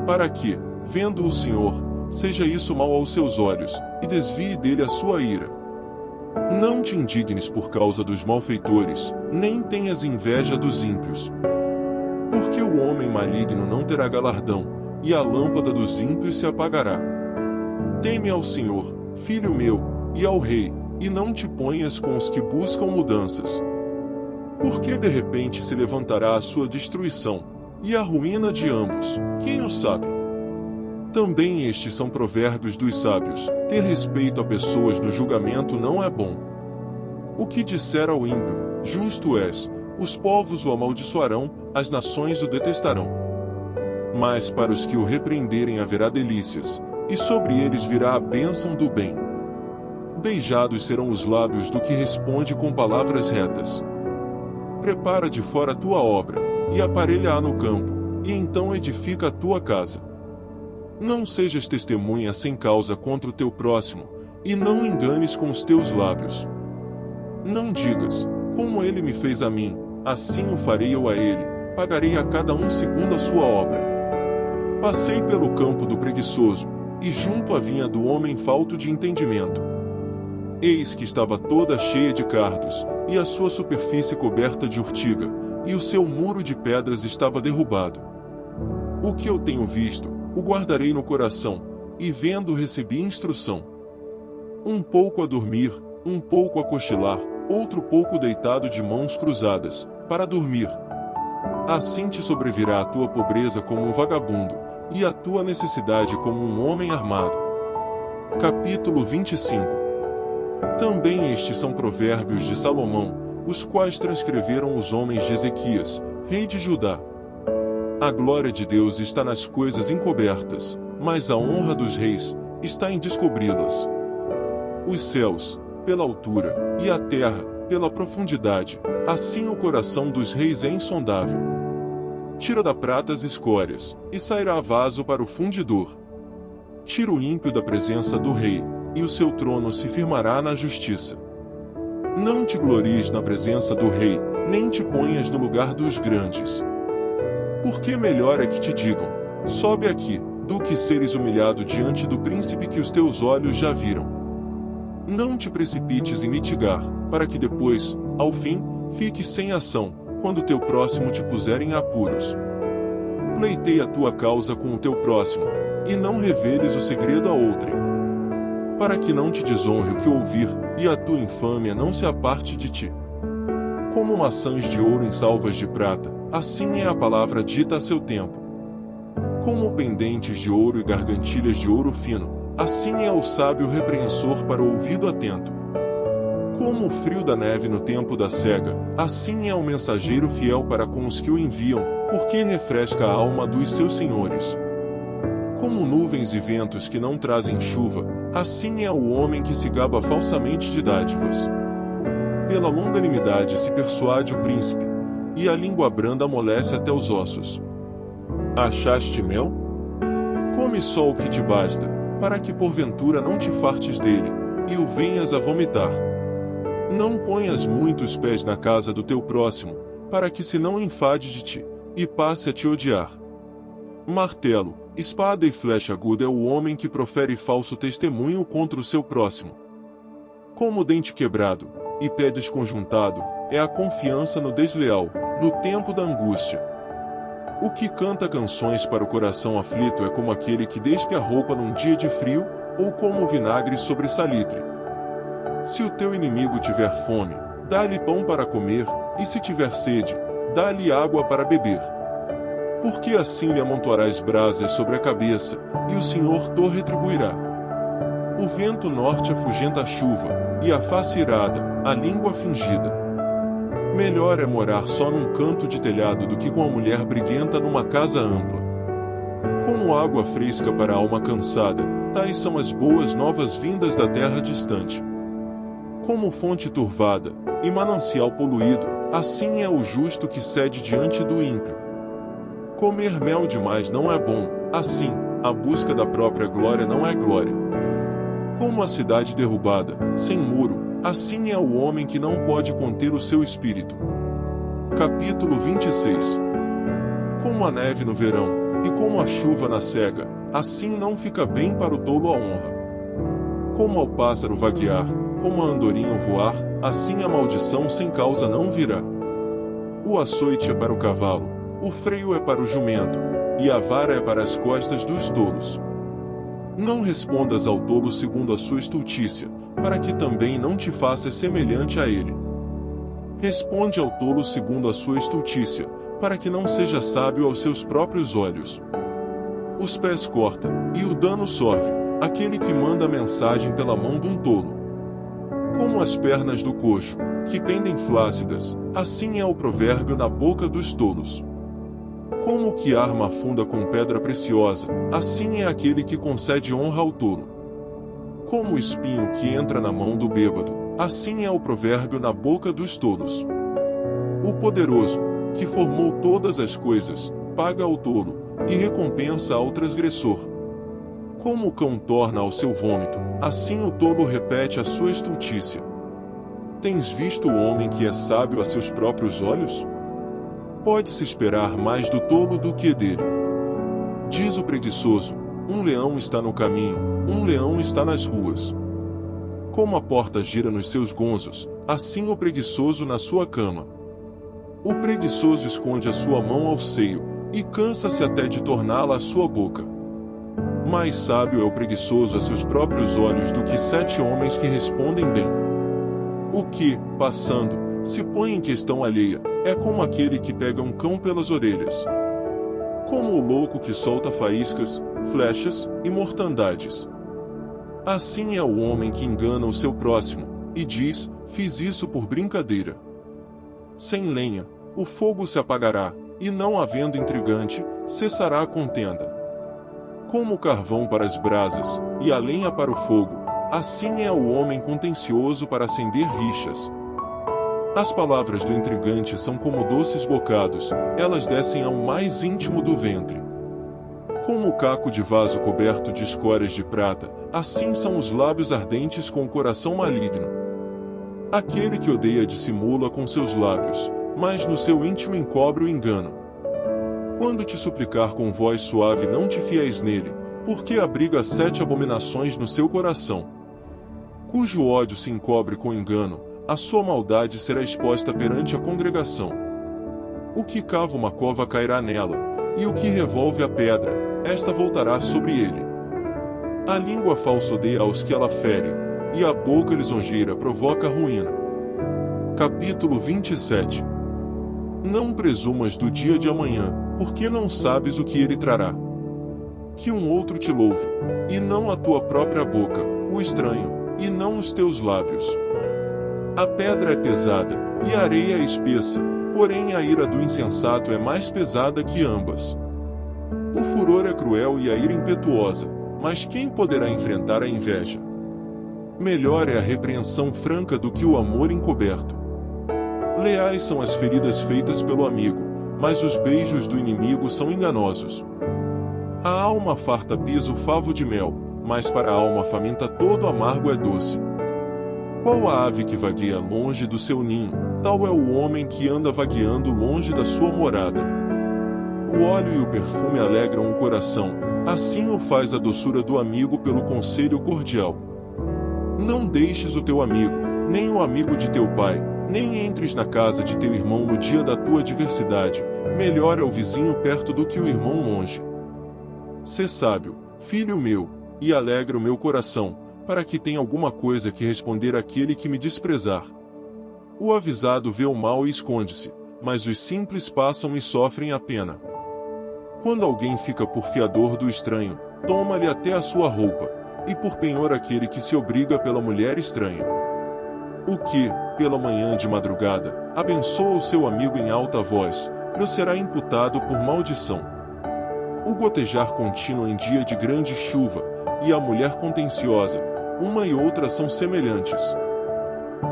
Para que, vendo o Senhor, seja isso mal aos seus olhos, e desvie dele a sua ira. Não te indignes por causa dos malfeitores, nem tenhas inveja dos ímpios. Porque o homem maligno não terá galardão, e a lâmpada dos ímpios se apagará. Teme ao Senhor, filho meu, e ao Rei, e não te ponhas com os que buscam mudanças. Porque de repente se levantará a sua destruição, e a ruína de ambos, quem o sabe? Também estes são provérbios dos sábios, ter respeito a pessoas no julgamento não é bom. O que disser ao ímpio, justo és, os povos o amaldiçoarão, as nações o detestarão. Mas para os que o repreenderem haverá delícias, e sobre eles virá a bênção do bem. Beijados serão os lábios do que responde com palavras retas. Prepara de fora a tua obra, e aparelha-a no campo, e então edifica a tua casa. Não sejas testemunha sem causa contra o teu próximo, e não enganes com os teus lábios. Não digas, como ele me fez a mim, assim o farei eu a ele, pagarei a cada um segundo a sua obra. Passei pelo campo do preguiçoso, e junto à vinha do homem falto de entendimento. Eis que estava toda cheia de cardos, e a sua superfície coberta de urtiga, e o seu muro de pedras estava derrubado. O que eu tenho visto, o guardarei no coração, e vendo recebi instrução. Um pouco a dormir, um pouco a cochilar, outro pouco deitado de mãos cruzadas, para dormir. Assim te sobrevirá a tua pobreza como um vagabundo, e a tua necessidade como um homem armado. Capítulo 25. Também estes são provérbios de Salomão, os quais transcreveram os homens de Ezequias, rei de Judá. A glória de Deus está nas coisas encobertas, mas a honra dos reis está em descobri-las. Os céus, pela altura, e a terra, pela profundidade, assim o coração dos reis é insondável. Tira da prata as escórias, e sairá vaso para o fundidor. Tira o ímpio da presença do rei, e o seu trono se firmará na justiça. Não te glories na presença do rei, nem te ponhas no lugar dos grandes. Porque melhor é que te digam, sobe aqui, do que seres humilhado diante do príncipe que os teus olhos já viram. Não te precipites em litigar, para que depois, ao fim, fiques sem ação, quando teu próximo te puser em apuros. Pleiteia a tua causa com o teu próximo, e não reveles o segredo a outrem. Para que não te desonre o que ouvir, e a tua infâmia não se aparte de ti. Como maçãs de ouro em salvas de prata, assim é a palavra dita a seu tempo. Como pendentes de ouro e gargantilhas de ouro fino, assim é o sábio repreensor para o ouvido atento. Como o frio da neve no tempo da cega, assim é o mensageiro fiel para com os que o enviam, porque refresca a alma dos seus senhores. Como nuvens e ventos que não trazem chuva, assim é o homem que se gaba falsamente de dádivas. Pela longanimidade se persuade o príncipe, e a língua branda amolece até os ossos. Achaste mel? Come só o que te basta, para que porventura não te fartes dele, e o venhas a vomitar. Não ponhas muitos pés na casa do teu próximo, para que se não enfade de ti, e passe a te odiar. Martelo, espada e flecha aguda é o homem que profere falso testemunho contra o seu próximo. Como dente quebrado, e pé desconjuntado, é a confiança no desleal, no tempo da angústia. O que canta canções para o coração aflito é como aquele que despe a roupa num dia de frio, ou como o vinagre sobre salitre. Se o teu inimigo tiver fome, dá-lhe pão para comer, e se tiver sede, dá-lhe água para beber. Porque assim lhe amontoarás brasas sobre a cabeça, e o Senhor te retribuirá. O vento norte afugenta a chuva, e a face irada, a língua fingida. Melhor é morar só num canto de telhado do que com a mulher briguenta numa casa ampla. Como água fresca para a alma cansada, tais são as boas novas vindas da terra distante. Como fonte turvada, e manancial poluído, assim é o justo que cede diante do ímpio. Comer mel demais não é bom, assim, a busca da própria glória não é glória. Como a cidade derrubada, sem muro, assim é o homem que não pode conter o seu espírito. Capítulo 26. Como a neve no verão, e como a chuva na cega, assim não fica bem para o tolo a honra. Como ao pássaro vaguear, como a andorinha voar, assim a maldição sem causa não virá. O açoite é para o cavalo, o freio é para o jumento, e a vara é para as costas dos tolos. Não respondas ao tolo segundo a sua estultícia, para que também não te faças semelhante a ele. Responde ao tolo segundo a sua estultícia, para que não seja sábio aos seus próprios olhos. Os pés corta, e o dano sorve, aquele que manda a mensagem pela mão de um tolo. Como as pernas do coxo, que pendem flácidas, assim é o provérbio na boca dos tolos. Como o que arma a funda com pedra preciosa, assim é aquele que concede honra ao tolo. Como o espinho que entra na mão do bêbado, assim é o provérbio na boca dos tolos. O poderoso, que formou todas as coisas, paga ao tolo, e recompensa ao transgressor. Como o cão torna ao seu vômito, assim o tolo repete a sua estultícia. Tens visto o homem que é sábio a seus próprios olhos? Pode-se esperar mais do tolo do que dele. Diz o preguiçoso: um leão está no caminho, um leão está nas ruas. Como a porta gira nos seus gonzos, assim o preguiçoso na sua cama. O preguiçoso esconde a sua mão ao seio, e cansa-se até de torná-la à sua boca. Mais sábio é o preguiçoso a seus próprios olhos do que 7 homens que respondem bem. O que, passando, se põe em questão alheia, é como aquele que pega um cão pelas orelhas. Como o louco que solta faíscas, flechas e mortandades. Assim é o homem que engana o seu próximo, e diz, fiz isso por brincadeira. Sem lenha, o fogo se apagará, e não havendo intrigante, cessará a contenda. Como o carvão para as brasas, e a lenha para o fogo, assim é o homem contencioso para acender rixas. As palavras do intrigante são como doces bocados, elas descem ao mais íntimo do ventre. Como o caco de vaso coberto de escórias de prata, assim são os lábios ardentes com o coração maligno. Aquele que odeia dissimula com seus lábios, mas no seu íntimo encobre o engano. Quando te suplicar com voz suave, não te fiéis nele, porque abriga 7 abominações no seu coração. Cujo ódio se encobre com engano, a sua maldade será exposta perante a congregação. O que cava uma cova cairá nela, e o que revolve a pedra, esta voltará sobre ele. A língua falsa odeia aos que ela fere, e a boca lisonjeira provoca a ruína. Capítulo 27. Não presumas do dia de amanhã, porque não sabes o que ele trará. Que um outro te louve, e não a tua própria boca, o estranho, e não os teus lábios. A pedra é pesada, e a areia é espessa, porém a ira do insensato é mais pesada que ambas. O furor é cruel e a ira impetuosa, mas quem poderá enfrentar a inveja? Melhor é a repreensão franca do que o amor encoberto. Leais são as feridas feitas pelo amigo, mas os beijos do inimigo são enganosos. A alma farta pisa o favo de mel, mas para a alma faminta todo amargo é doce. Qual a ave que vagueia longe do seu ninho, tal é o homem que anda vagueando longe da sua morada. O óleo e o perfume alegram o coração, assim o faz a doçura do amigo pelo conselho cordial. Não deixes o teu amigo, nem o amigo de teu pai, nem entres na casa de teu irmão no dia da tua adversidade, melhor é o vizinho perto do que o irmão longe. Sê sábio, filho meu, e alegra o meu coração, para que tenha alguma coisa que responder àquele que me desprezar. O avisado vê o mal e esconde-se, mas os simples passam e sofrem a pena. Quando alguém fica por fiador do estranho, toma-lhe até a sua roupa, e por penhor aquele que se obriga pela mulher estranha. O que, pela manhã de madrugada, abençoa o seu amigo em alta voz, lhe será imputado por maldição. O gotejar contínuo em dia de grande chuva, e a mulher contenciosa, uma e outra são semelhantes.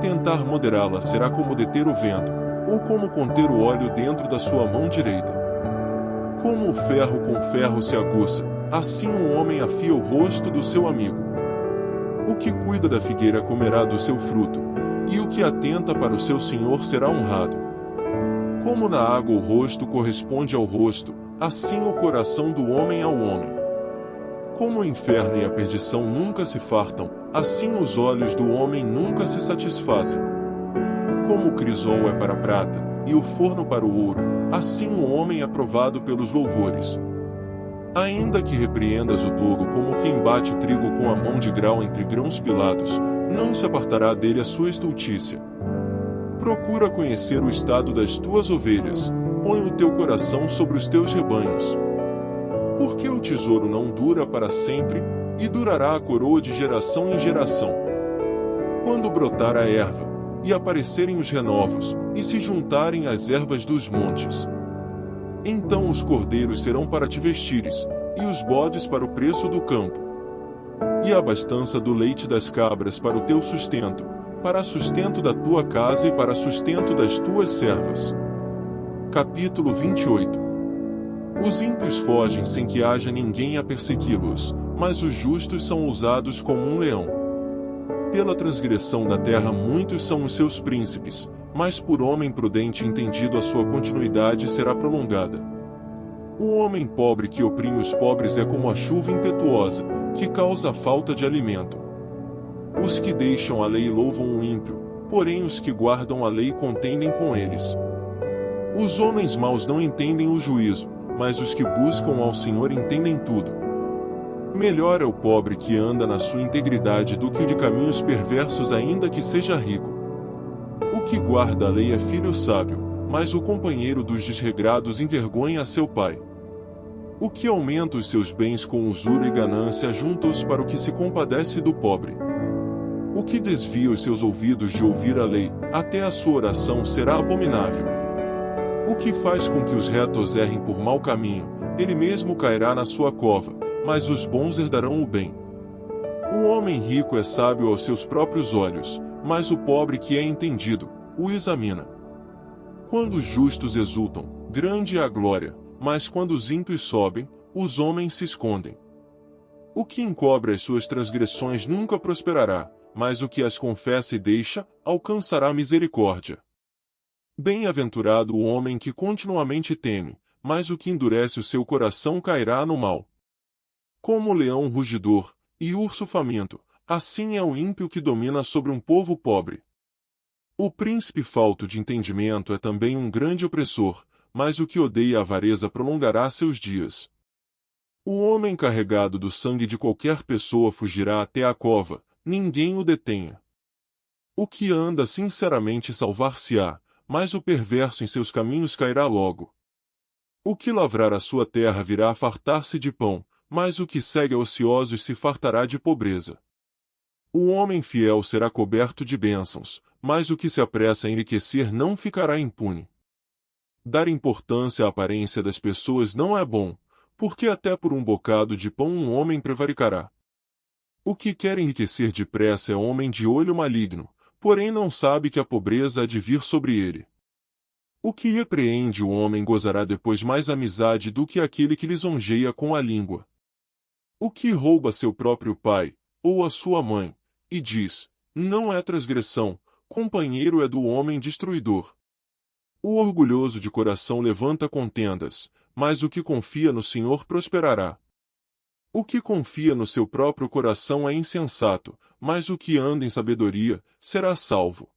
Tentar moderá-la será como deter o vento, ou como conter o óleo dentro da sua mão direita. Como o ferro com ferro se aguça, assim um homem afia o rosto do seu amigo. O que cuida da figueira comerá do seu fruto, e o que atenta para o seu senhor será honrado. Como na água o rosto corresponde ao rosto, assim o coração do homem ao homem. Como o inferno e a perdição nunca se fartam, assim os olhos do homem nunca se satisfazem. Como o crisol é para a prata, e o forno para o ouro, assim o homem é provado pelos louvores. Ainda que repreendas o tolo como quem bate o trigo com a mão de grau entre grãos pilados, não se apartará dele a sua estultícia. Procura conhecer o estado das tuas ovelhas, põe o teu coração sobre os teus rebanhos. Porque o tesouro não dura para sempre, e durará a coroa de geração em geração. Quando brotar a erva, e aparecerem os renovos, e se juntarem as ervas dos montes. Então os cordeiros serão para te vestires, e os bodes para o preço do campo. E a abastança do leite das cabras para o teu sustento, para sustento da tua casa e para sustento das tuas servas. Capítulo 28. Os ímpios fogem sem que haja ninguém a persegui-los, mas os justos são ousados como um leão. Pela transgressão da terra muitos são os seus príncipes, mas por homem prudente entendido a sua continuidade será prolongada. O homem pobre que oprime os pobres é como a chuva impetuosa, que causa falta de alimento. Os que deixam a lei louvam o ímpio, porém os que guardam a lei contendem com eles. Os homens maus não entendem o juízo, mas os que buscam ao Senhor entendem tudo. Melhor é o pobre que anda na sua integridade do que o de caminhos perversos, ainda que seja rico. O que guarda a lei é filho sábio, mas o companheiro dos desregrados envergonha a seu pai. O que aumenta os seus bens com usura e ganância junta-os para o que se compadece do pobre. O que desvia os seus ouvidos de ouvir a lei, até a sua oração será abominável. O que faz com que os retos errem por mau caminho, ele mesmo cairá na sua cova, mas os bons herdarão o bem. O homem rico é sábio aos seus próprios olhos, mas o pobre que é entendido, o examina. Quando os justos exultam, grande é a glória, mas quando os ímpios sobem, os homens se escondem. O que encobre as suas transgressões nunca prosperará, mas o que as confessa e deixa, alcançará misericórdia. Bem-aventurado o homem que continuamente teme, mas o que endurece o seu coração cairá no mal. Como o leão rugidor, e urso faminto, assim é o ímpio que domina sobre um povo pobre. O príncipe falto de entendimento é também um grande opressor, mas o que odeia a avareza prolongará seus dias. O homem carregado do sangue de qualquer pessoa fugirá até a cova, ninguém o detenha. O que anda sinceramente salvar-se-á, mas o perverso em seus caminhos cairá logo. O que lavrar a sua terra virá a fartar-se de pão, mas o que segue a ociosos se fartará de pobreza. O homem fiel será coberto de bênçãos, mas o que se apressa a enriquecer não ficará impune. Dar importância à aparência das pessoas não é bom, porque até por um bocado de pão um homem prevaricará. O que quer enriquecer depressa é homem de olho maligno, porém não sabe que a pobreza há de vir sobre ele. O que repreende o homem gozará depois mais amizade do que aquele que lisonjeia com a língua. O que rouba seu próprio pai, ou a sua mãe, e diz, não é transgressão, companheiro é do homem destruidor. O orgulhoso de coração levanta contendas, mas o que confia no Senhor prosperará. O que confia no seu próprio coração é insensato, mas o que anda em sabedoria, será salvo.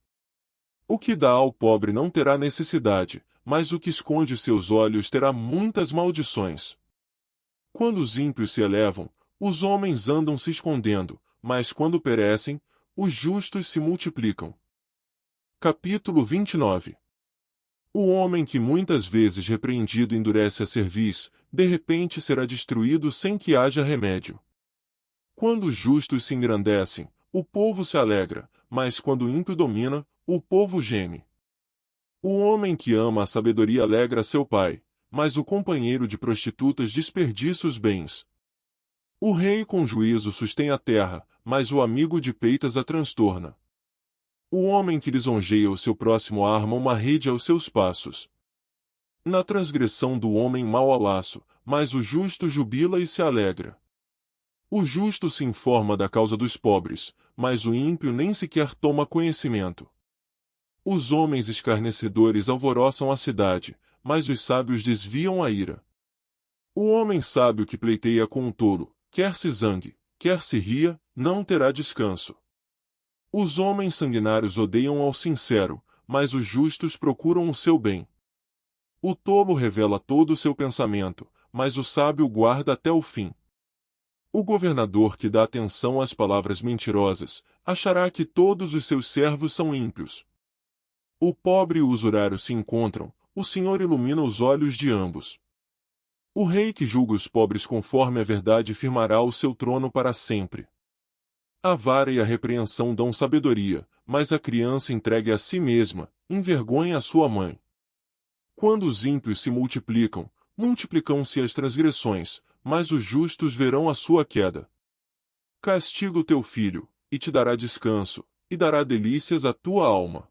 O que dá ao pobre não terá necessidade, mas o que esconde seus olhos terá muitas maldições. Quando os ímpios se elevam, os homens andam se escondendo, mas quando perecem, os justos se multiplicam. Capítulo 29. O homem que muitas vezes repreendido endurece a cerviz, de repente será destruído sem que haja remédio. Quando os justos se engrandecem, o povo se alegra, mas quando o ímpio domina, o povo geme. O homem que ama a sabedoria alegra seu pai, mas o companheiro de prostitutas desperdiça os bens. O rei com juízo sustém a terra, mas o amigo de peitas a transtorna. O homem que lisonjeia o seu próximo arma uma rede aos seus passos. Na transgressão do homem mau há laço, mas o justo jubila e se alegra. O justo se informa da causa dos pobres, mas o ímpio nem sequer toma conhecimento. Os homens escarnecedores alvoroçam a cidade, mas os sábios desviam a ira. O homem sábio que pleiteia com um tolo, quer se zangue, quer se ria, não terá descanso. Os homens sanguinários odeiam ao sincero, mas os justos procuram o seu bem. O tolo revela todo o seu pensamento, mas o sábio guarda até o fim. O governador que dá atenção às palavras mentirosas, achará que todos os seus servos são ímpios. O pobre e o usurário se encontram, o Senhor ilumina os olhos de ambos. O rei que julga os pobres conforme a verdade firmará o seu trono para sempre. A vara e a repreensão dão sabedoria, mas a criança entregue a si mesma, envergonha a sua mãe. Quando os ímpios se multiplicam, multiplicam-se as transgressões, mas os justos verão a sua queda. Castiga o teu filho, e te dará descanso, e dará delícias à tua alma.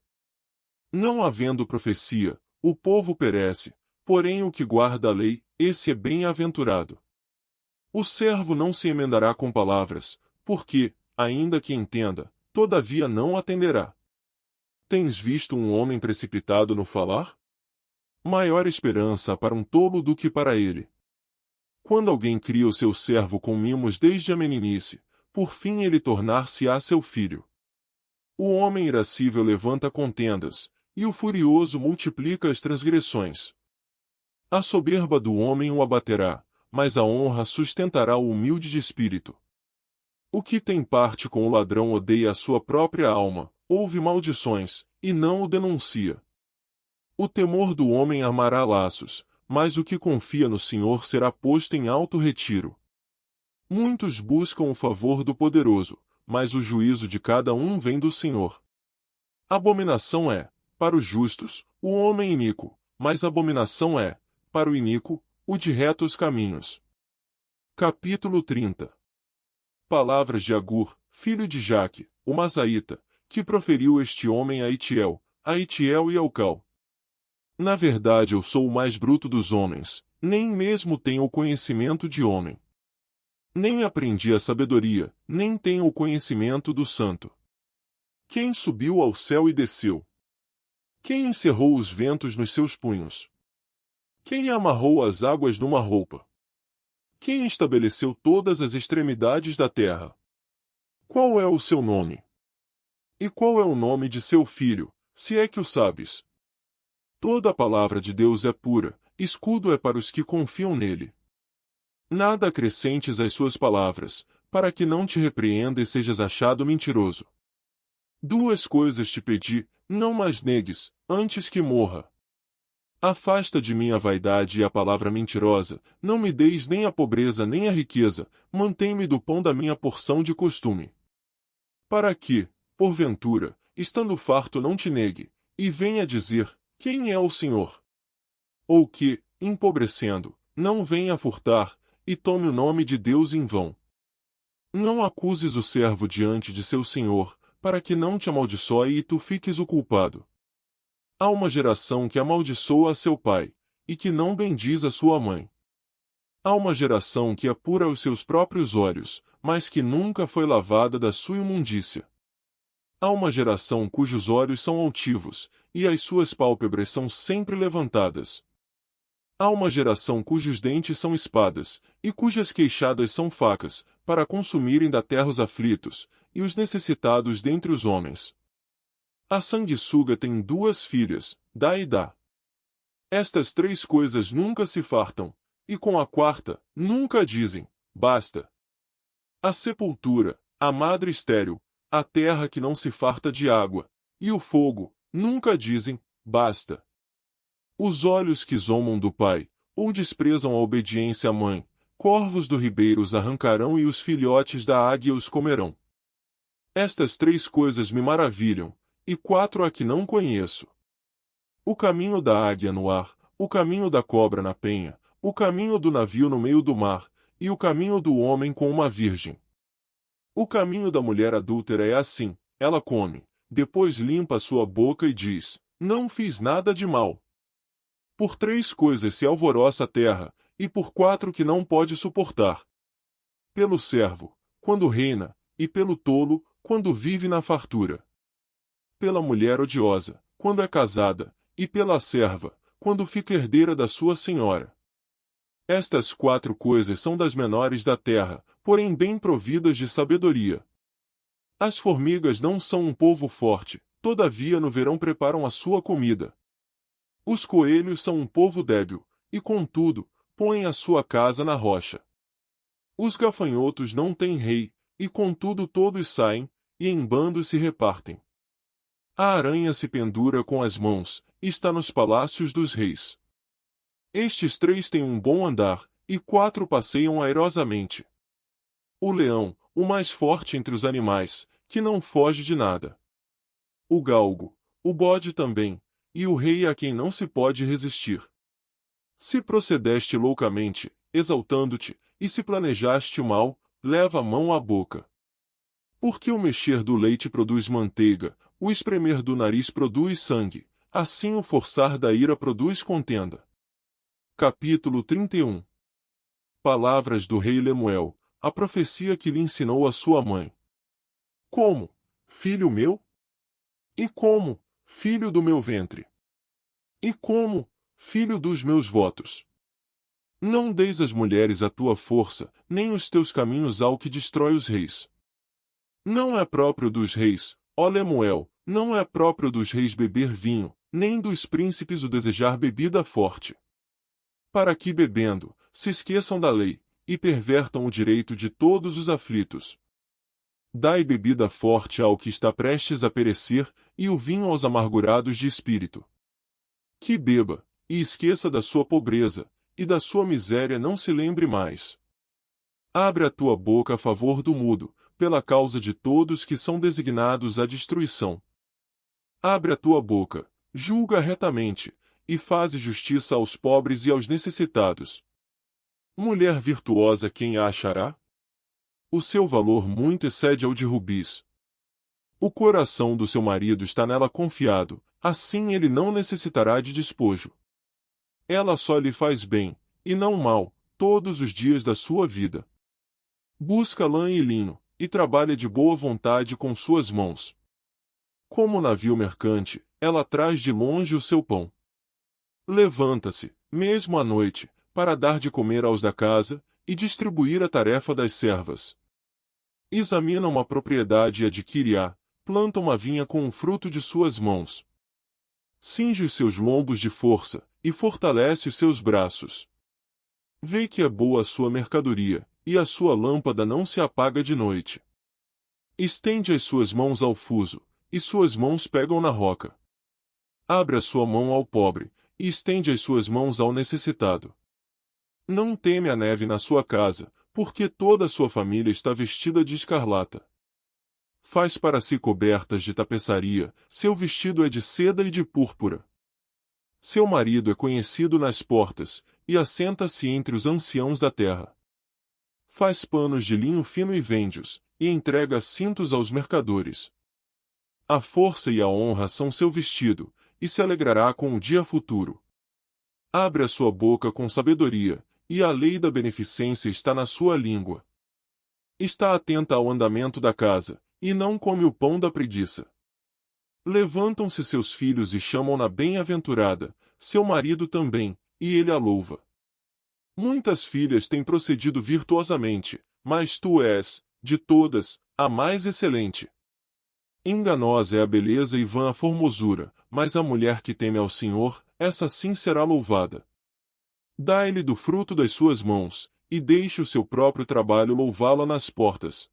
Não havendo profecia, o povo perece, porém o que guarda a lei, esse é bem-aventurado. O servo não se emendará com palavras, porque, ainda que entenda, todavia não atenderá. Tens visto um homem precipitado no falar? Maior esperança há para um tolo do que para ele. Quando alguém cria o seu servo com mimos desde a meninice, por fim ele tornar-se-á seu filho. O homem irascível levanta contendas, e o furioso multiplica as transgressões. A soberba do homem o abaterá, mas a honra sustentará o humilde de espírito. O que tem parte com o ladrão odeia a sua própria alma, ouve maldições, e não o denuncia. O temor do homem armará laços, mas o que confia no Senhor será posto em alto retiro. Muitos buscam o favor do poderoso, mas o juízo de cada um vem do Senhor. Abominação é, para os justos, o homem iníquo, mas abominação é, para o iníquo, o de retos caminhos. Capítulo 30. Palavras de Agur, filho de Jaque, o Mazaíta, que proferiu este homem a Itiel e Elcal. Na verdade eu sou o mais bruto dos homens, nem mesmo tenho o conhecimento de homem. Nem aprendi a sabedoria, nem tenho o conhecimento do santo. Quem subiu ao céu e desceu? Quem encerrou os ventos nos seus punhos? Quem amarrou as águas numa roupa? Quem estabeleceu todas as extremidades da terra? Qual é o seu nome? E qual é o nome de seu filho, se é que o sabes? Toda a palavra de Deus é pura, escudo é para os que confiam nele. Nada acrescentes às suas palavras, para que não te repreenda e sejas achado mentiroso. Duas coisas te pedi, não mais negues, antes que morra. Afasta de mim a vaidade e a palavra mentirosa, não me deis nem a pobreza nem a riqueza, mantém-me do pão da minha porção de costume. Para que, porventura, estando farto não te negue, e venha dizer, quem é o Senhor? Ou que, empobrecendo, não venha furtar, e tome o nome de Deus em vão. Não acuses o servo diante de seu senhor, para que não te amaldiçoe e tu fiques o culpado. Há uma geração que amaldiçoa a seu pai, e que não bendiz a sua mãe. Há uma geração que apura os seus próprios olhos, mas que nunca foi lavada da sua imundícia. Há uma geração cujos olhos são altivos, e as suas pálpebras são sempre levantadas. Há uma geração cujos dentes são espadas, e cujas queixadas são facas, para consumirem da terra os aflitos, e os necessitados dentre os homens. A sanguessuga tem duas filhas, dá e dá. Estas três coisas nunca se fartam, e com a quarta, nunca dizem, basta. A sepultura, a madre estéril, a terra que não se farta de água, e o fogo, nunca dizem, basta. Os olhos que zombam do pai, ou desprezam a obediência à mãe, corvos do ribeiro os arrancarão e os filhotes da águia os comerão. Estas três coisas me maravilham, e quatro há que não conheço. O caminho da águia no ar, o caminho da cobra na penha, o caminho do navio no meio do mar, e o caminho do homem com uma virgem. O caminho da mulher adúltera é assim, ela come, depois limpa a sua boca e diz, não fiz nada de mal. Por três coisas se alvoroça a terra, e por quatro que não pode suportar. Pelo servo, quando reina, e pelo tolo, quando vive na fartura. Pela mulher odiosa, quando é casada, e pela serva, quando fica herdeira da sua senhora. Estas quatro coisas são das menores da terra, porém bem providas de sabedoria. As formigas não são um povo forte, todavia no verão preparam a sua comida. Os coelhos são um povo débil, e contudo, põem a sua casa na rocha. Os gafanhotos não têm rei, e contudo todos saem, e em bandos se repartem. A aranha se pendura com as mãos, e está nos palácios dos reis. Estes três têm um bom andar, e quatro passeiam airosamente. O leão, o mais forte entre os animais, que não foge de nada. O galgo, o bode também, e o rei a quem não se pode resistir. Se procedeste loucamente, exaltando-te, e se planejaste o mal, leva a mão à boca. Porque o mexer do leite produz manteiga, o espremer do nariz produz sangue, assim o forçar da ira produz contenda. Capítulo 31. Palavras do rei Lemuel, a profecia que lhe ensinou a sua mãe. Como, filho meu? E como, filho do meu ventre? E como, filho dos meus votos? Não deis às mulheres a tua força, nem os teus caminhos ao que destrói os reis. Não é próprio dos reis, ó Lemuel, não é próprio dos reis beber vinho, nem dos príncipes o desejar bebida forte. Para que bebendo, se esqueçam da lei, e pervertam o direito de todos os aflitos. Dai bebida forte ao que está prestes a perecer, e o vinho aos amargurados de espírito. Que beba, e esqueça da sua pobreza, e da sua miséria não se lembre mais. Abre a tua boca a favor do mudo, pela causa de todos que são designados à destruição. Abre a tua boca, julga retamente, e faze justiça aos pobres e aos necessitados. Mulher virtuosa quem a achará? O seu valor muito excede ao de rubis. O coração do seu marido está nela confiado, assim ele não necessitará de despojo. Ela só lhe faz bem, e não mal, todos os dias da sua vida. Busca lã e linho, e trabalha de boa vontade com suas mãos. Como navio mercante, ela traz de longe o seu pão. Levanta-se, mesmo à noite, para dar de comer aos da casa, e distribuir a tarefa das servas. Examina uma propriedade e adquire-a, planta uma vinha com o fruto de suas mãos. Cinge os seus lombos de força, e fortalece os seus braços. Vê que é boa a sua mercadoria, e a sua lâmpada não se apaga de noite. Estende as suas mãos ao fuso, e suas mãos pegam na roca. Abre a sua mão ao pobre, e estende as suas mãos ao necessitado. Não teme a neve na sua casa, porque toda a sua família está vestida de escarlata. Faz para si cobertas de tapeçaria, seu vestido é de seda e de púrpura. Seu marido é conhecido nas portas, e assenta-se entre os anciãos da terra. Faz panos de linho fino e vende-os, e entrega cintos aos mercadores. A força e a honra são seu vestido, e se alegrará com o dia futuro. Abre a sua boca com sabedoria, e a lei da beneficência está na sua língua. Está atenta ao andamento da casa, e não come o pão da preguiça. Levantam-se seus filhos e chamam-na bem-aventurada, seu marido também, e ele a louva. Muitas filhas têm procedido virtuosamente, mas tu és, de todas, a mais excelente. Enganosa é a beleza e vã a formosura, mas a mulher que teme ao Senhor, essa sim será louvada. Dai-lhe do fruto das suas mãos, e deixe o seu próprio trabalho louvá-la nas portas.